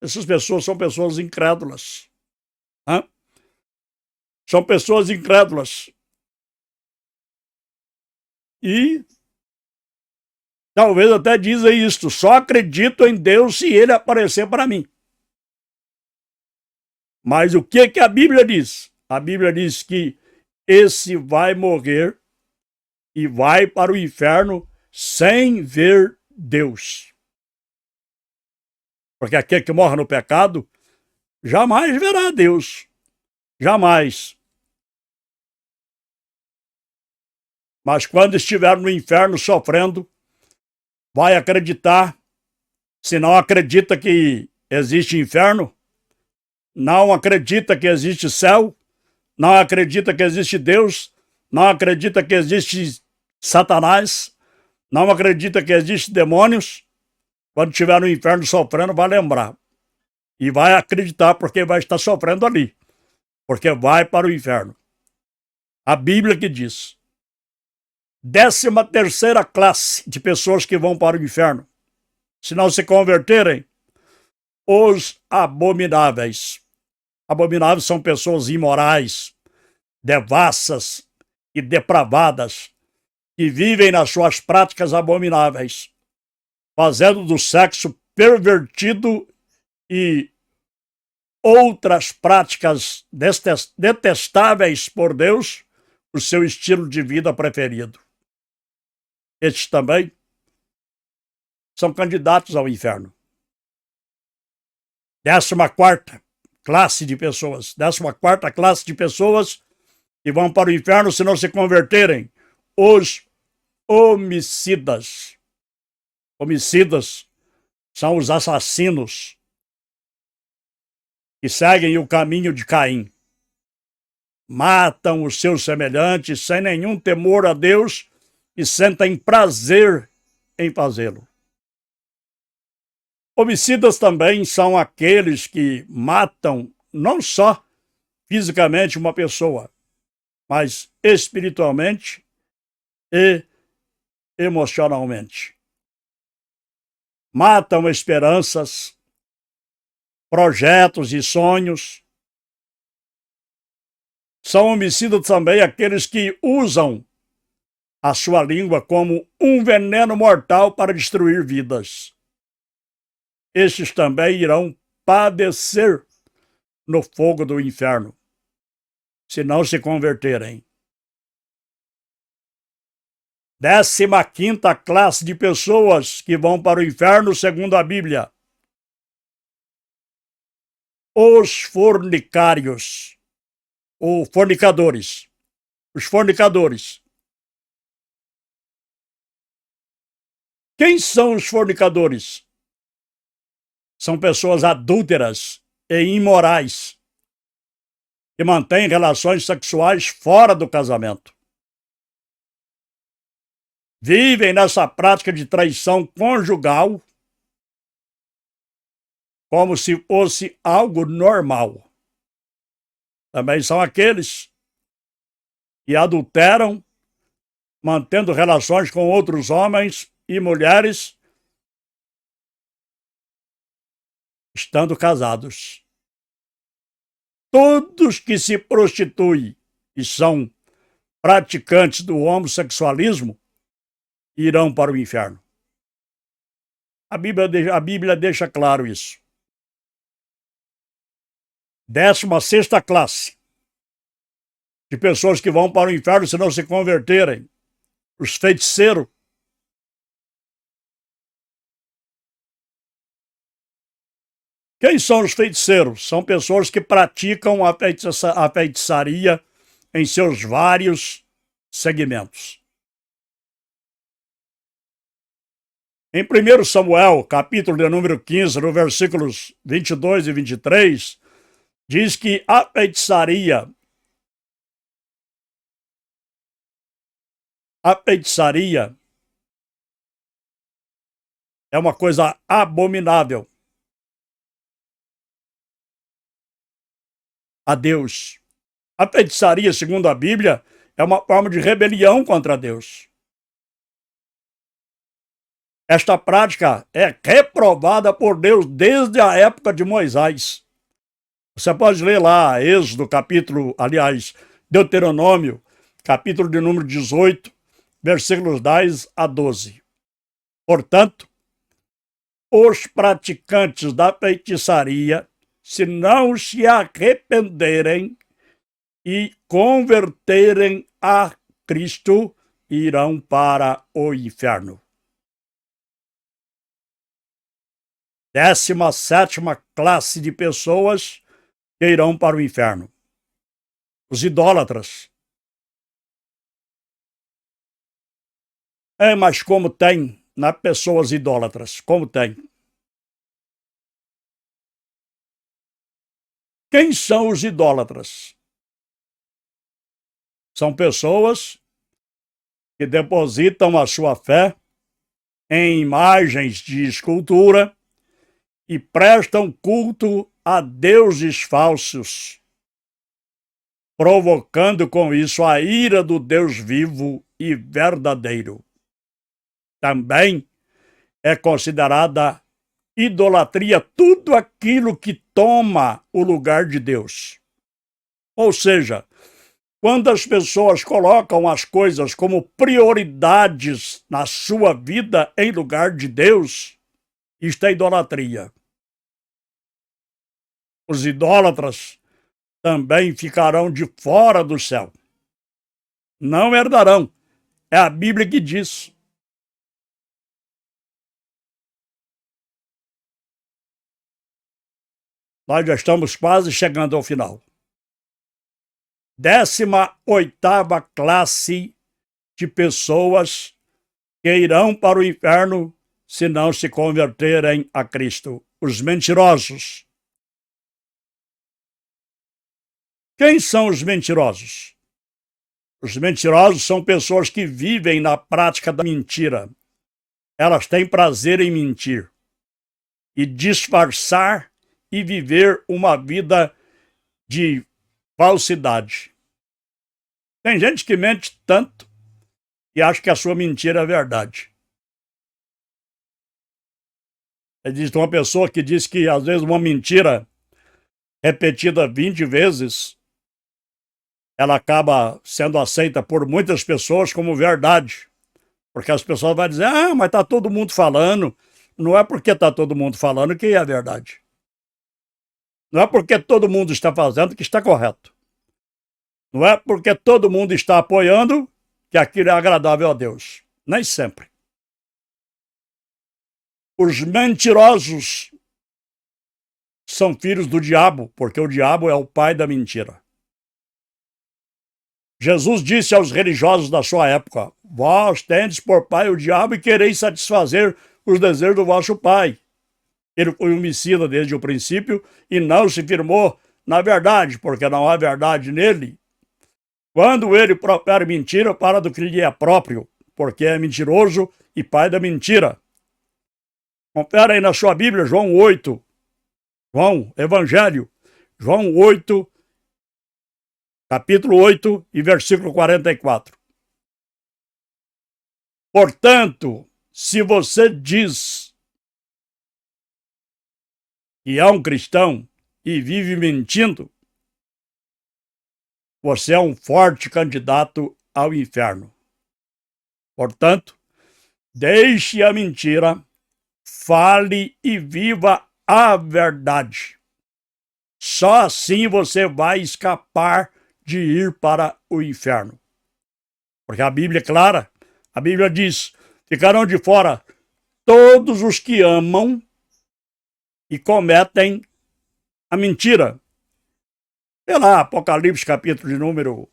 A: Essas pessoas são pessoas incrédulas. Hã? São pessoas incrédulas. E talvez até dizem isto: só acredito em Deus se ele aparecer para mim. Mas o que a Bíblia diz? A Bíblia diz que esse vai morrer e vai para o inferno sem ver Deus. Porque aquele que morre no pecado jamais verá Deus. Jamais. Mas quando estiver no inferno sofrendo, vai acreditar. Se não acredita que existe inferno, não acredita que existe céu, não acredita que existe Deus, não acredita que existe Satanás, não acredita que existe demônios, quando estiver no inferno sofrendo, vai lembrar. E vai acreditar porque vai estar sofrendo ali. Porque vai para o inferno. A Bíblia que diz. 13ª classe de pessoas que vão para o inferno, se não se converterem, os abomináveis. Abomináveis são pessoas imorais, devassas e depravadas, que vivem nas suas práticas abomináveis, fazendo do sexo pervertido e outras práticas detestáveis por Deus o seu estilo de vida preferido. Estes também são candidatos ao inferno. 14ª classe de pessoas. 14ª classe de pessoas que vão para o inferno se não se converterem. Os homicidas. Homicidas são os assassinos que seguem o caminho de Caim. Matam os seus semelhantes sem nenhum temor a Deus e sentem prazer em fazê-lo. Homicidas também são aqueles que matam não só fisicamente uma pessoa, mas espiritualmente e emocionalmente. Matam esperanças, projetos e sonhos. São homicidas também aqueles que usam a sua língua como um veneno mortal para destruir vidas. Estes também irão padecer no fogo do inferno, se não se converterem. 15ª classe de pessoas que vão para o inferno, segundo a Bíblia: os fornicários, ou fornicadores. Os fornicadores. Quem são os fornicadores? São pessoas adúlteras e imorais que mantêm relações sexuais fora do casamento. Vivem nessa prática de traição conjugal como se fosse algo normal. Também são aqueles que adulteram, mantendo relações com outros homens e mulheres, estando casados. Todos que se prostituem e são praticantes do homossexualismo irão para o inferno. A Bíblia deixa claro isso. 16ª classe de pessoas que vão para o inferno se não se converterem: os feiticeiros. Quem são os feiticeiros? São pessoas que praticam a feitiçaria em seus vários segmentos. Em 1 Samuel, capítulo de número 15, no versículos 22 e 23, diz que a feitiçaria é uma coisa abominável a Deus. A feitiçaria, segundo a Bíblia, é uma forma de rebelião contra Deus. Esta prática é reprovada por Deus desde a época de Moisés. Você pode ler lá Deuteronômio, capítulo de número 18, versículos 10 a 12. Portanto, os praticantes da feitiçaria, se não se arrependerem e converterem a Cristo, irão para o inferno. 17ª classe de pessoas que irão para o inferno: os idólatras. Mas como tem nas pessoas idólatras? Como tem? Quem são os idólatras? São pessoas que depositam a sua fé em imagens de escultura e prestam culto a deuses falsos, provocando com isso a ira do Deus vivo e verdadeiro. Também é considerada idolatria tudo aquilo que toma o lugar de Deus. Ou seja, quando as pessoas colocam as coisas como prioridades na sua vida em lugar de Deus, isto é idolatria. Os idólatras também ficarão de fora do céu. Não herdarão. É a Bíblia que diz. Nós já estamos quase chegando ao final. 18ª classe de pessoas que irão para o inferno se não se converterem a Cristo. Os mentirosos. Quem são os mentirosos? Os mentirosos são pessoas que vivem na prática da mentira. Elas têm prazer em mentir e disfarçar e viver uma vida de falsidade. Tem gente que mente tanto e acha que a sua mentira é verdade. Existe uma pessoa que diz que, às vezes, uma mentira repetida 20 vezes, ela acaba sendo aceita por muitas pessoas como verdade. Porque as pessoas vão dizer, mas está todo mundo falando. Não é porque está todo mundo falando que é verdade. Não é porque todo mundo está fazendo que está correto. Não é porque todo mundo está apoiando que aquilo é agradável a Deus. Nem sempre. Os mentirosos são filhos do diabo, porque o diabo é o pai da mentira. Jesus disse aos religiosos da sua época, vós tendes por pai o diabo e quereis satisfazer os desejos do vosso pai. Ele foi homicida desde o princípio e não se firmou na verdade, porque não há verdade nele. Quando ele profere mentira, para do que lhe é próprio, porque é mentiroso e pai da mentira. Confere aí na sua Bíblia, João 8. Evangelho, João 8, capítulo 8 e versículo 44. Portanto, se você diz que é um cristão e vive mentindo, você é um forte candidato ao inferno. Portanto, deixe a mentira, fale e viva a verdade. Só assim você vai escapar de ir para o inferno. Porque a Bíblia é clara, a Bíblia diz, ficarão de fora todos os que amam e cometem a mentira. Sei lá, Apocalipse, capítulo de número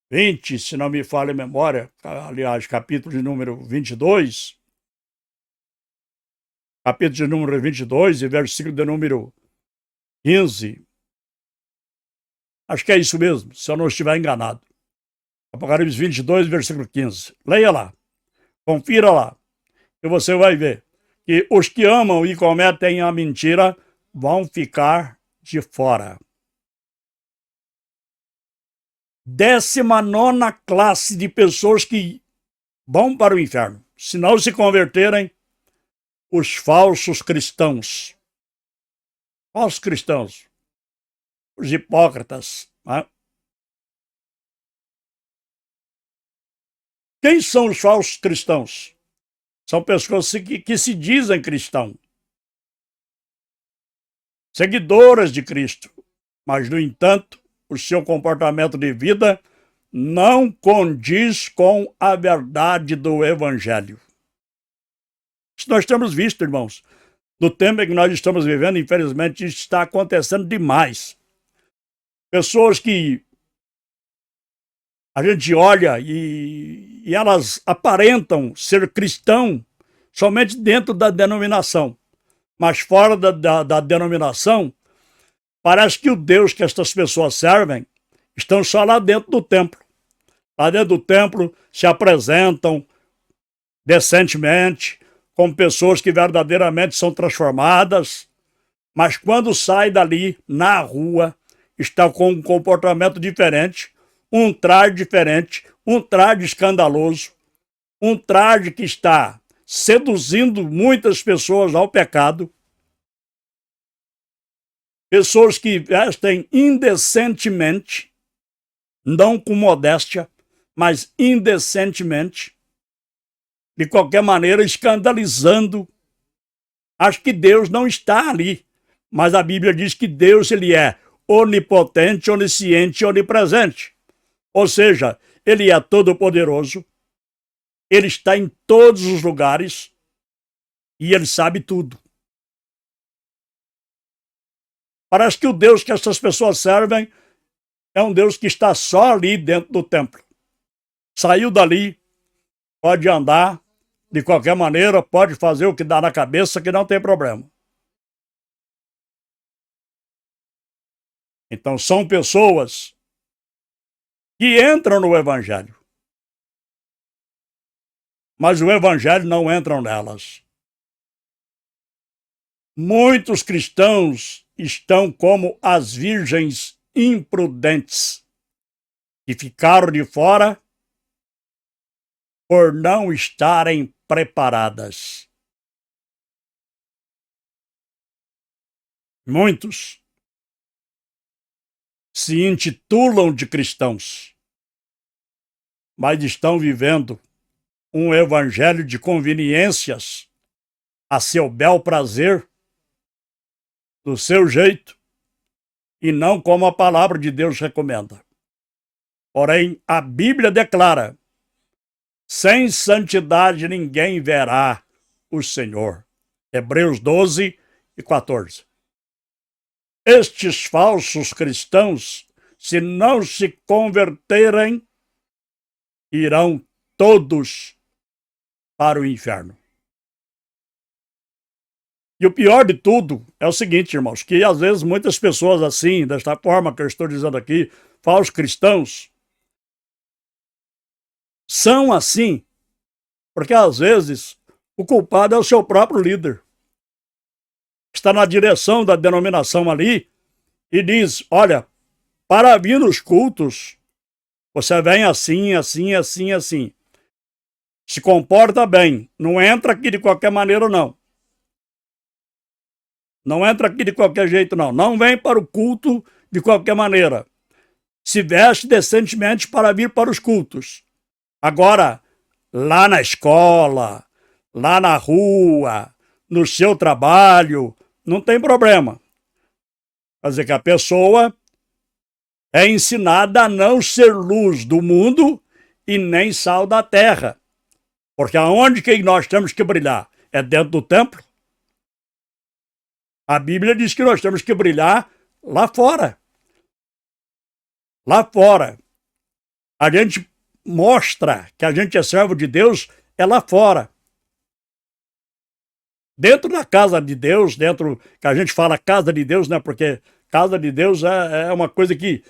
A: 20, se não me falha a memória, aliás, capítulo de número 22, capítulo de número 22 e versículo de número 15. Acho que é isso mesmo, se eu não estiver enganado. Apocalipse 22, versículo 15. Leia lá, confira lá, e você vai ver que os que amam e cometem a mentira vão ficar de fora. 19ª classe de pessoas que vão para o inferno, se não se converterem, os falsos cristãos. Falsos cristãos. Os hipócritas. Né? Quem são os falsos cristãos? São pessoas que se dizem cristão. Seguidoras de Cristo. Mas, no entanto, o seu comportamento de vida não condiz com a verdade do Evangelho. Isso nós temos visto, irmãos. No tempo em que nós estamos vivendo, infelizmente, isso está acontecendo demais. Pessoas que a gente olha e elas aparentam ser cristão somente dentro da denominação. Mas fora da denominação, parece que o Deus que estas pessoas servem estão só lá dentro do templo. Lá dentro do templo se apresentam decentemente, como pessoas que verdadeiramente são transformadas, mas quando sai dali, na rua, está com um comportamento diferente, um traje diferente, um traje escandaloso, um traje que está seduzindo muitas pessoas ao pecado, pessoas que vestem indecentemente, não com modéstia, mas indecentemente, de qualquer maneira escandalizando. Acho que Deus não está ali, mas a Bíblia diz que Deus ele é onipotente, onisciente e onipresente. Ou seja, ele é todo-poderoso, ele está em todos os lugares e ele sabe tudo. Parece que o Deus que essas pessoas servem é um Deus que está só ali dentro do templo. saiu dali, pode andar de qualquer maneira, pode fazer o que dá na cabeça, que não tem problema. Então são pessoas que entram no Evangelho, mas o Evangelho não entra nelas. Muitos cristãos estão como as virgens imprudentes, que ficaram de fora por não estarem preparadas. Muitos se intitulam de cristãos, mas estão vivendo um evangelho de conveniências a seu bel prazer, do seu jeito, e não como a palavra de Deus recomenda. Porém, a Bíblia declara: sem santidade ninguém verá o Senhor. Hebreus 12 e 14. Estes falsos cristãos, se não se converterem, irão todos para o inferno. E o pior de tudo é o seguinte, irmãos, que às vezes muitas pessoas assim, desta forma que eu estou dizendo aqui, falsos cristãos, são assim, porque às vezes o culpado é o seu próprio líder. Está na direção da denominação ali e diz: olha, para vir nos cultos, você vem assim, assim, assim, assim. Se comporta bem, não entra aqui de qualquer maneira, não. Não entra aqui de qualquer jeito, não. Não vem para o culto de qualquer maneira. Se veste decentemente para vir para os cultos. Agora, lá na escola, lá na rua, no seu trabalho, não tem problema. Quer dizer que a pessoa é ensinada a não ser luz do mundo e nem sal da terra. Porque aonde que nós temos que brilhar? É dentro do templo? A Bíblia diz que nós temos que brilhar lá fora. Lá fora. A gente mostra que a gente é servo de Deus é lá fora. Dentro da casa de Deus, dentro que a gente fala casa de Deus, né? Porque casa de Deus é uma coisa que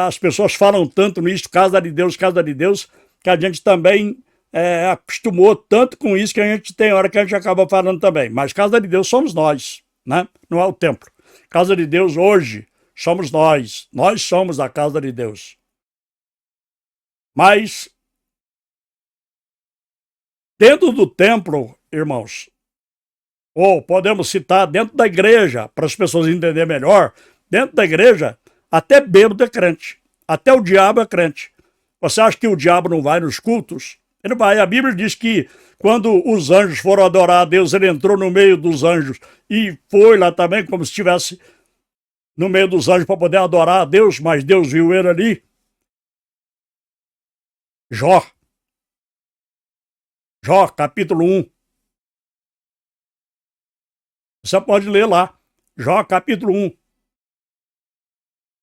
A: as pessoas falam tanto nisso, casa de Deus, que a gente também acostumou tanto com isso que a gente tem hora que a gente acaba falando também. Mas casa de Deus somos nós, né? Não é o templo. Casa de Deus hoje somos nós. Nós somos a casa de Deus. Mas dentro do templo, irmãos, ou podemos citar dentro da igreja, para as pessoas entenderem melhor, dentro da igreja, até bêbado é crente. Até o diabo é crente. Você acha que o diabo não vai nos cultos? Ele vai. A Bíblia diz que quando os anjos foram adorar a Deus, ele entrou no meio dos anjos e foi lá também, como se estivesse no meio dos anjos para poder adorar a Deus, mas Deus viu ele ali. Jó, capítulo 1. Você pode ler lá. Jó, capítulo 1.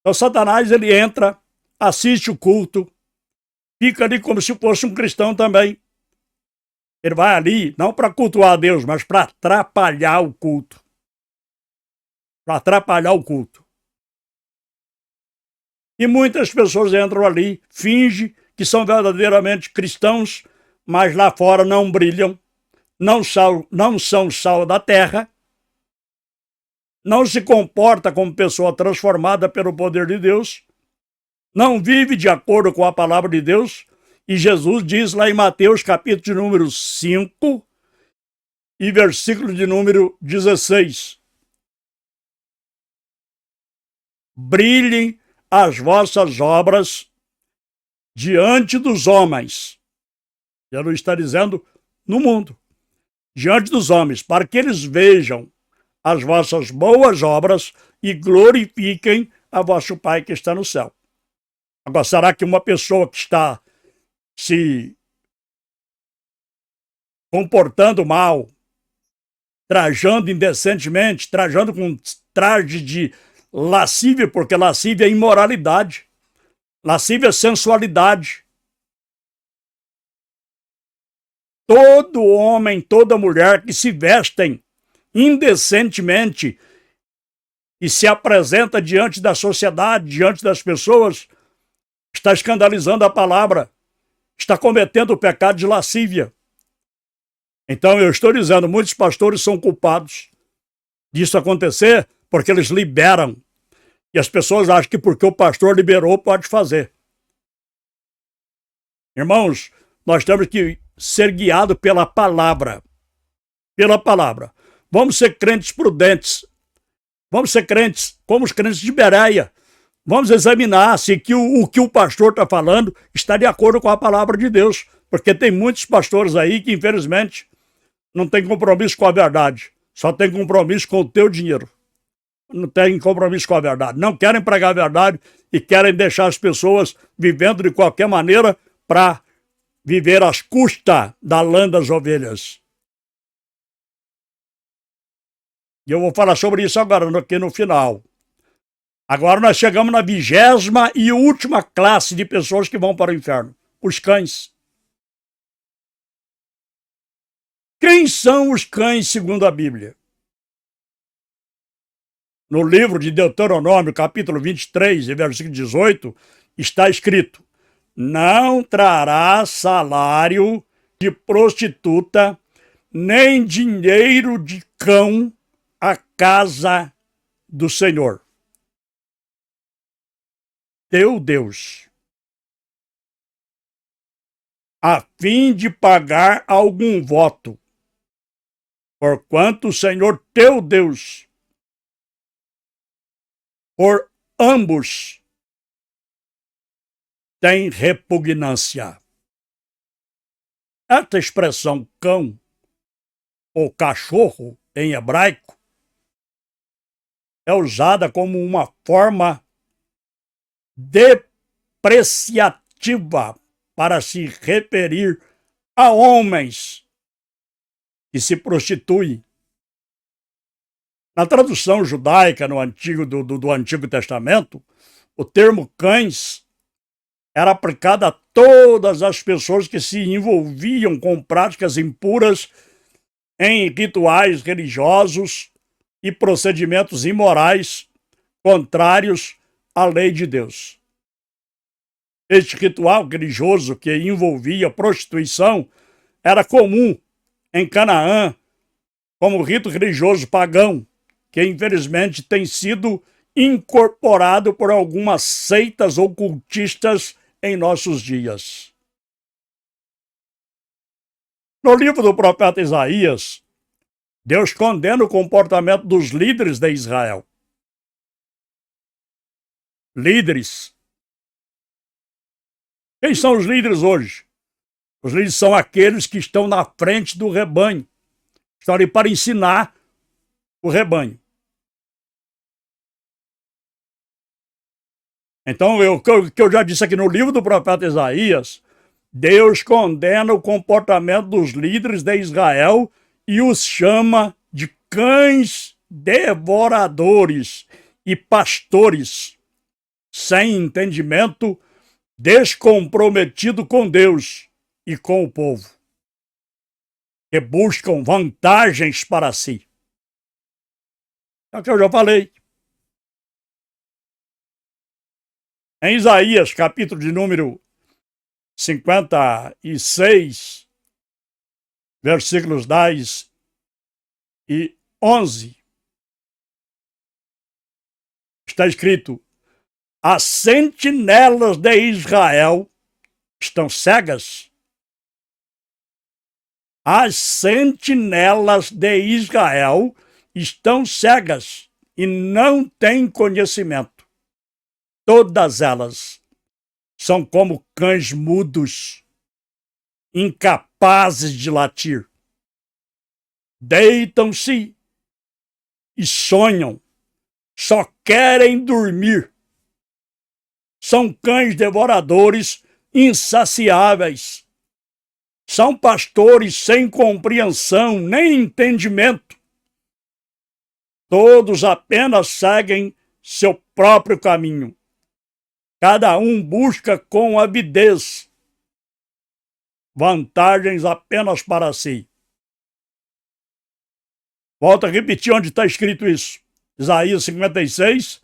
A: Então, Satanás, ele entra, assiste o culto, fica ali como se fosse um cristão também. Ele vai ali, não para cultuar a Deus, mas para atrapalhar o culto. Para atrapalhar o culto. E muitas pessoas entram ali, fingem que são verdadeiramente cristãos, mas lá fora não brilham, não são sal da terra, não se comporta como pessoa transformada pelo poder de Deus, não vive de acordo com a palavra de Deus. E Jesus diz lá em Mateus, capítulo de número 5 e versículo de número 16. Brilhem as vossas obras diante dos homens. Jesus está dizendo no mundo, diante dos homens, para que eles vejam as vossas boas obras e glorifiquem a vosso Pai que está no céu. Agora, será que uma pessoa que está se comportando mal, trajando indecentemente, trajando com traje de lascívia, porque lascívia é imoralidade, lascívia é sensualidade. todo homem, toda mulher que se vestem indecentemente e se apresenta diante da sociedade, diante das pessoas, está escandalizando a palavra, está cometendo o pecado de lascívia. Então eu estou dizendo, muitos pastores são culpados disso acontecer porque eles liberam. E as pessoas acham que porque o pastor liberou, pode fazer. Irmãos, nós temos que ser guiados pela palavra. Pela palavra. Vamos ser crentes prudentes. Vamos ser crentes como os crentes de Bereia. Vamos examinar se o que o pastor está falando está de acordo com a palavra de Deus. Porque tem muitos pastores aí que, infelizmente, não tem compromisso com a verdade. Só tem compromisso com o teu dinheiro. Não tem compromisso com a verdade. Não querem pregar a verdade e querem deixar as pessoas vivendo de qualquer maneira para viver às custas da lã das ovelhas. E eu vou falar sobre isso agora, aqui no final. Agora nós chegamos na 20ª e última classe de pessoas que vão para o inferno. Os cães. Quem são os cães segundo a Bíblia? No livro de Deuteronômio, capítulo 23, versículo 18, está escrito: não trará salário de prostituta, nem dinheiro de cão à casa do Senhor teu Deus, a fim de pagar algum voto, porquanto o Senhor teu Deus, por ambos, tem repugnância. Esta expressão cão ou cachorro em hebraico é usada como uma forma depreciativa para se referir a homens que se prostituem. Na tradução judaica do Antigo Testamento, o termo cães era aplicado a todas as pessoas que se envolviam com práticas impuras em rituais religiosos e procedimentos imorais contrários à lei de Deus. Este ritual religioso que envolvia prostituição era comum em Canaã como rito religioso pagão, que infelizmente tem sido incorporado por algumas seitas ocultistas em nossos dias. No livro do profeta Isaías, Deus condena o comportamento dos líderes de Israel. Líderes. Quem são os líderes hoje? Os líderes são aqueles que estão na frente do rebanho. Estão ali para ensinar o rebanho. Então, o que eu já disse aqui no livro do profeta Isaías, Deus condena o comportamento dos líderes de Israel e os chama de cães devoradores e pastores, sem entendimento, descomprometido com Deus e com o povo, que buscam vantagens para si. É o que eu já falei. Em Isaías, capítulo de número 56, versículos 10 e 11, está escrito: as sentinelas de Israel estão cegas. As sentinelas de Israel estão cegas e não têm conhecimento. Todas elas são como cães mudos, incapazes de latir. Deitam-se e sonham, só querem dormir. São cães devoradores insaciáveis. São pastores sem compreensão nem entendimento. Todos apenas seguem seu próprio caminho. Cada um busca com avidez vantagens apenas para si. Volto a repetir onde está escrito isso. Isaías 56,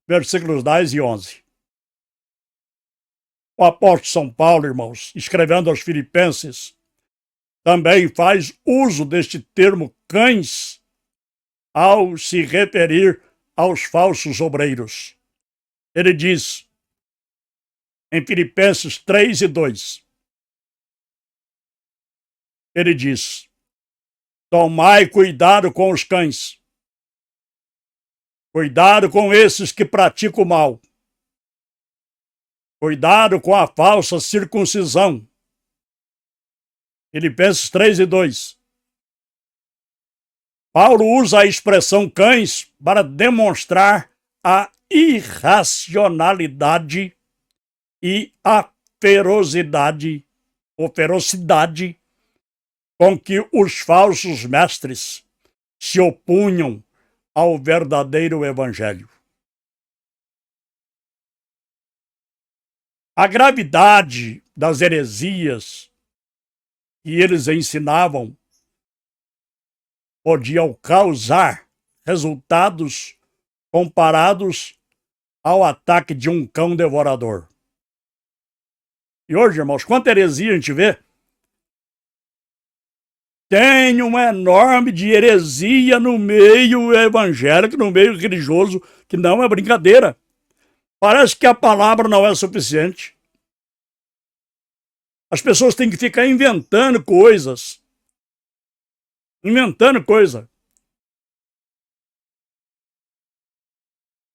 A: versículos 10 e 11. O apóstolo São Paulo, irmãos, escrevendo aos Filipenses, também faz uso deste termo cães ao se referir aos falsos obreiros. Ele diz, em Filipenses 3 e 2, ele diz, tomai cuidado com os cães, cuidado com esses que praticam o mal, cuidado com a falsa circuncisão. Filipenses 3 e 2. Paulo usa a expressão cães para demonstrar a irracionalidade e a ferocidade com que os falsos mestres se opunham ao verdadeiro evangelho. A gravidade das heresias que eles ensinavam podiam causar resultados comparados ao ataque de um cão devorador. E hoje, irmãos, quanta heresia a gente vê? Tem uma enorme de heresia no meio evangélico, no meio religioso, que não é brincadeira. Parece que a palavra não é suficiente. As pessoas têm que ficar inventando coisas.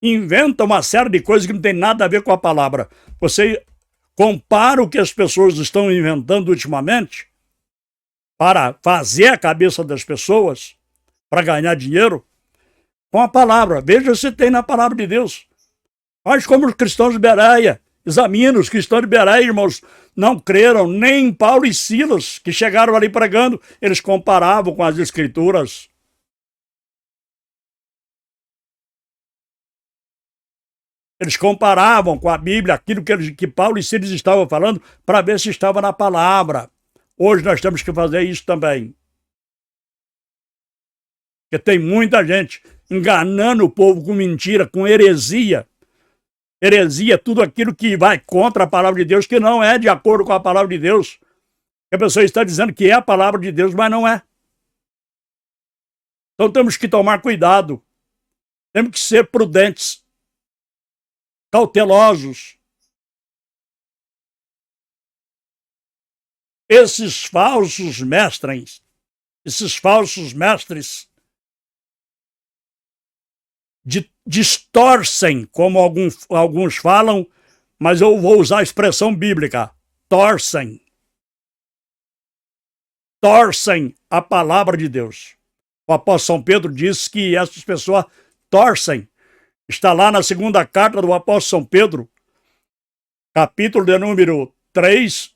A: Inventa uma série de coisas que não tem nada a ver com a palavra. Você compara o que as pessoas estão inventando ultimamente para fazer a cabeça das pessoas, para ganhar dinheiro, com a palavra. Veja se tem na palavra de Deus. Mas como os cristãos de Bereia, examina os cristãos de Bereia, irmãos, não creram nem em Paulo e Silas, que chegaram ali pregando. Eles comparavam com as Escrituras. Eles comparavam com a Bíblia aquilo que Paulo e Silas estavam falando para ver se estava na palavra. Hoje nós temos que fazer isso também. Porque tem muita gente enganando o povo com mentira, com heresia. Heresia é tudo aquilo que vai contra a palavra de Deus, que não é de acordo com a palavra de Deus. A pessoa está dizendo que é a palavra de Deus, mas não é. Então temos que tomar cuidado. Temos que ser prudentes, cautelosos. Esses falsos mestres distorcem, como alguns falam, mas eu vou usar a expressão bíblica, torcem a palavra de Deus. O apóstolo São Pedro diz que essas pessoas torcem. Está lá na segunda carta do apóstolo São Pedro, capítulo de número 3,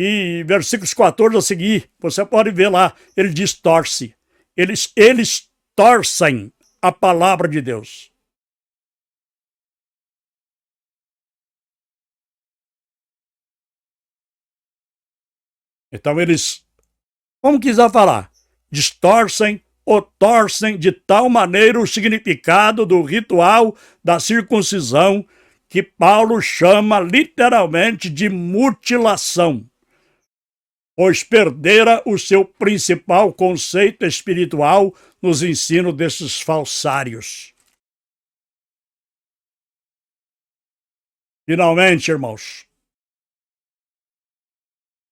A: e versículos 14 a seguir. Você pode ver lá, ele diz torce. Eles torcem a palavra de Deus. Então eles, como quiser falar, distorcem ou torcem de tal maneira o significado do ritual da circuncisão que Paulo chama literalmente de mutilação, pois perdera o seu principal conceito espiritual nos ensinos desses falsários. Finalmente, irmãos,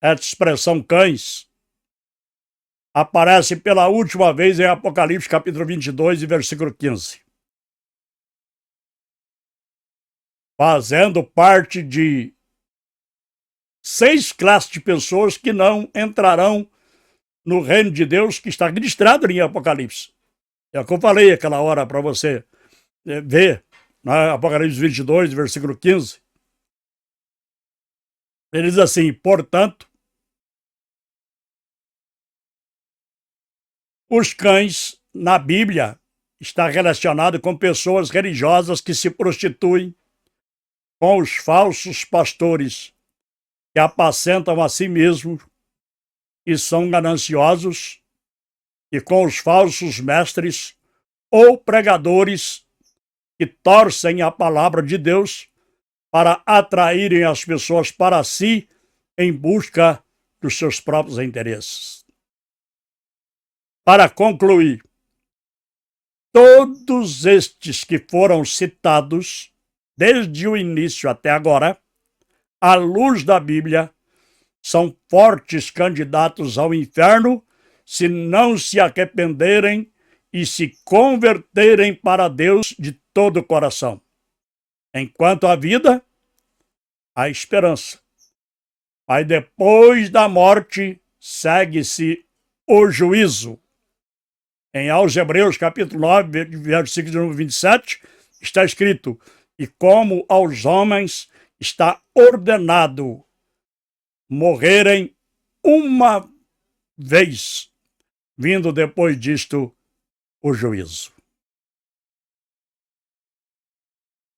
A: essa expressão cães aparece pela última vez em Apocalipse capítulo 22 e versículo 15. Fazendo parte de 6 classes de pessoas que não entrarão no reino de Deus, que está registrado em Apocalipse. É o que eu falei aquela hora para você ver, né? Apocalipse 22, versículo 15. Ele diz assim, portanto, os cães na Bíblia está relacionado com pessoas religiosas que se prostituem com os falsos pastores que apacentam a si mesmos e são gananciosos, e com os falsos mestres ou pregadores que torcem a palavra de Deus para atraírem as pessoas para si em busca dos seus próprios interesses. Para concluir, todos estes que foram citados, desde o início até agora, à luz da Bíblia, são fortes candidatos ao inferno se não se arrependerem e se converterem para Deus de todo o coração. Enquanto há vida, há esperança. Mas depois da morte, segue-se o juízo. Em aos Hebreus, capítulo 9, versículo número 27, está escrito: e como aos homens está ordenado morrerem uma vez, vindo depois disto o juízo.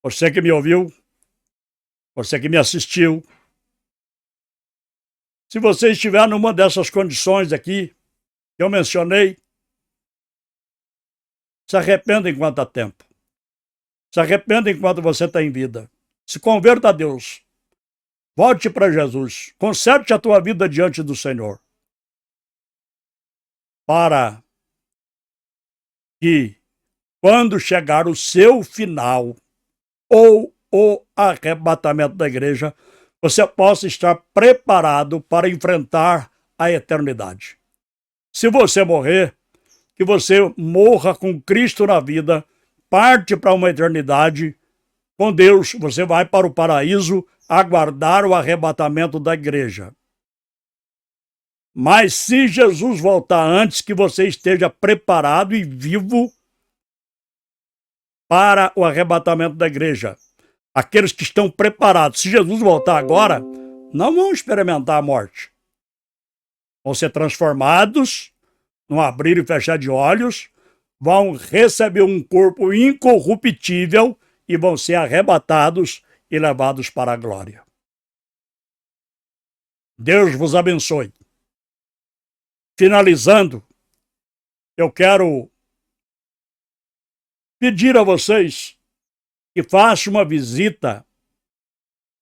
A: Você que me ouviu, você que me assistiu, se você estiver numa dessas condições aqui que eu mencionei, se arrependa enquanto há tempo. Se arrependa enquanto você está em vida. Se converta a Deus. Volte para Jesus. Conserte a tua vida diante do Senhor. Para que, quando chegar o seu final, ou o arrebatamento da igreja, você possa estar preparado para enfrentar a eternidade. Se você morrer, que você morra com Cristo na vida, parte para uma eternidade com Deus, você vai para o paraíso aguardar o arrebatamento da igreja. Mas se Jesus voltar antes, que você esteja preparado e vivo para o arrebatamento da igreja. Aqueles que estão preparados. Se Jesus voltar agora, não vão experimentar a morte. Vão ser transformados, num abrir e fechar de olhos, vão receber um corpo incorruptível e vão ser arrebatados e levados para a glória. Deus vos abençoe. Finalizando, eu quero pedir a vocês que façam uma visita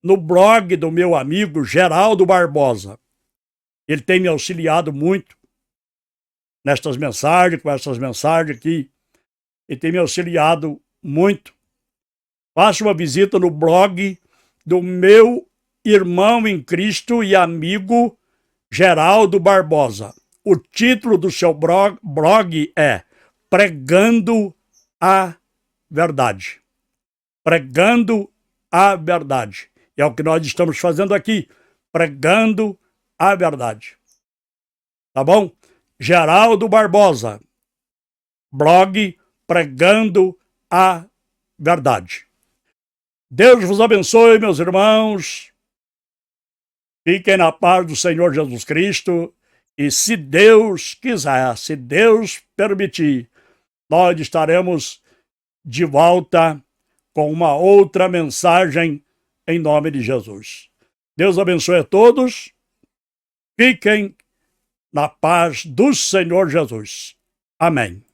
A: no blog do meu amigo Geraldo Barbosa. Ele tem me auxiliado muito nestas mensagens, com essas mensagens aqui. Ele tem me auxiliado muito. Faça uma visita no blog do meu irmão em Cristo e amigo Geraldo Barbosa. O título do seu blog é Pregando a Verdade. Pregando a Verdade. É o que nós estamos fazendo aqui. Pregando a Verdade. Tá bom? Geraldo Barbosa. Blog Pregando a Verdade. Deus vos abençoe, meus irmãos. Fiquem na paz do Senhor Jesus Cristo. E se Deus quiser, se Deus permitir, nós estaremos de volta com uma outra mensagem em nome de Jesus. Deus abençoe a todos. Fiquem na paz do Senhor Jesus. Amém.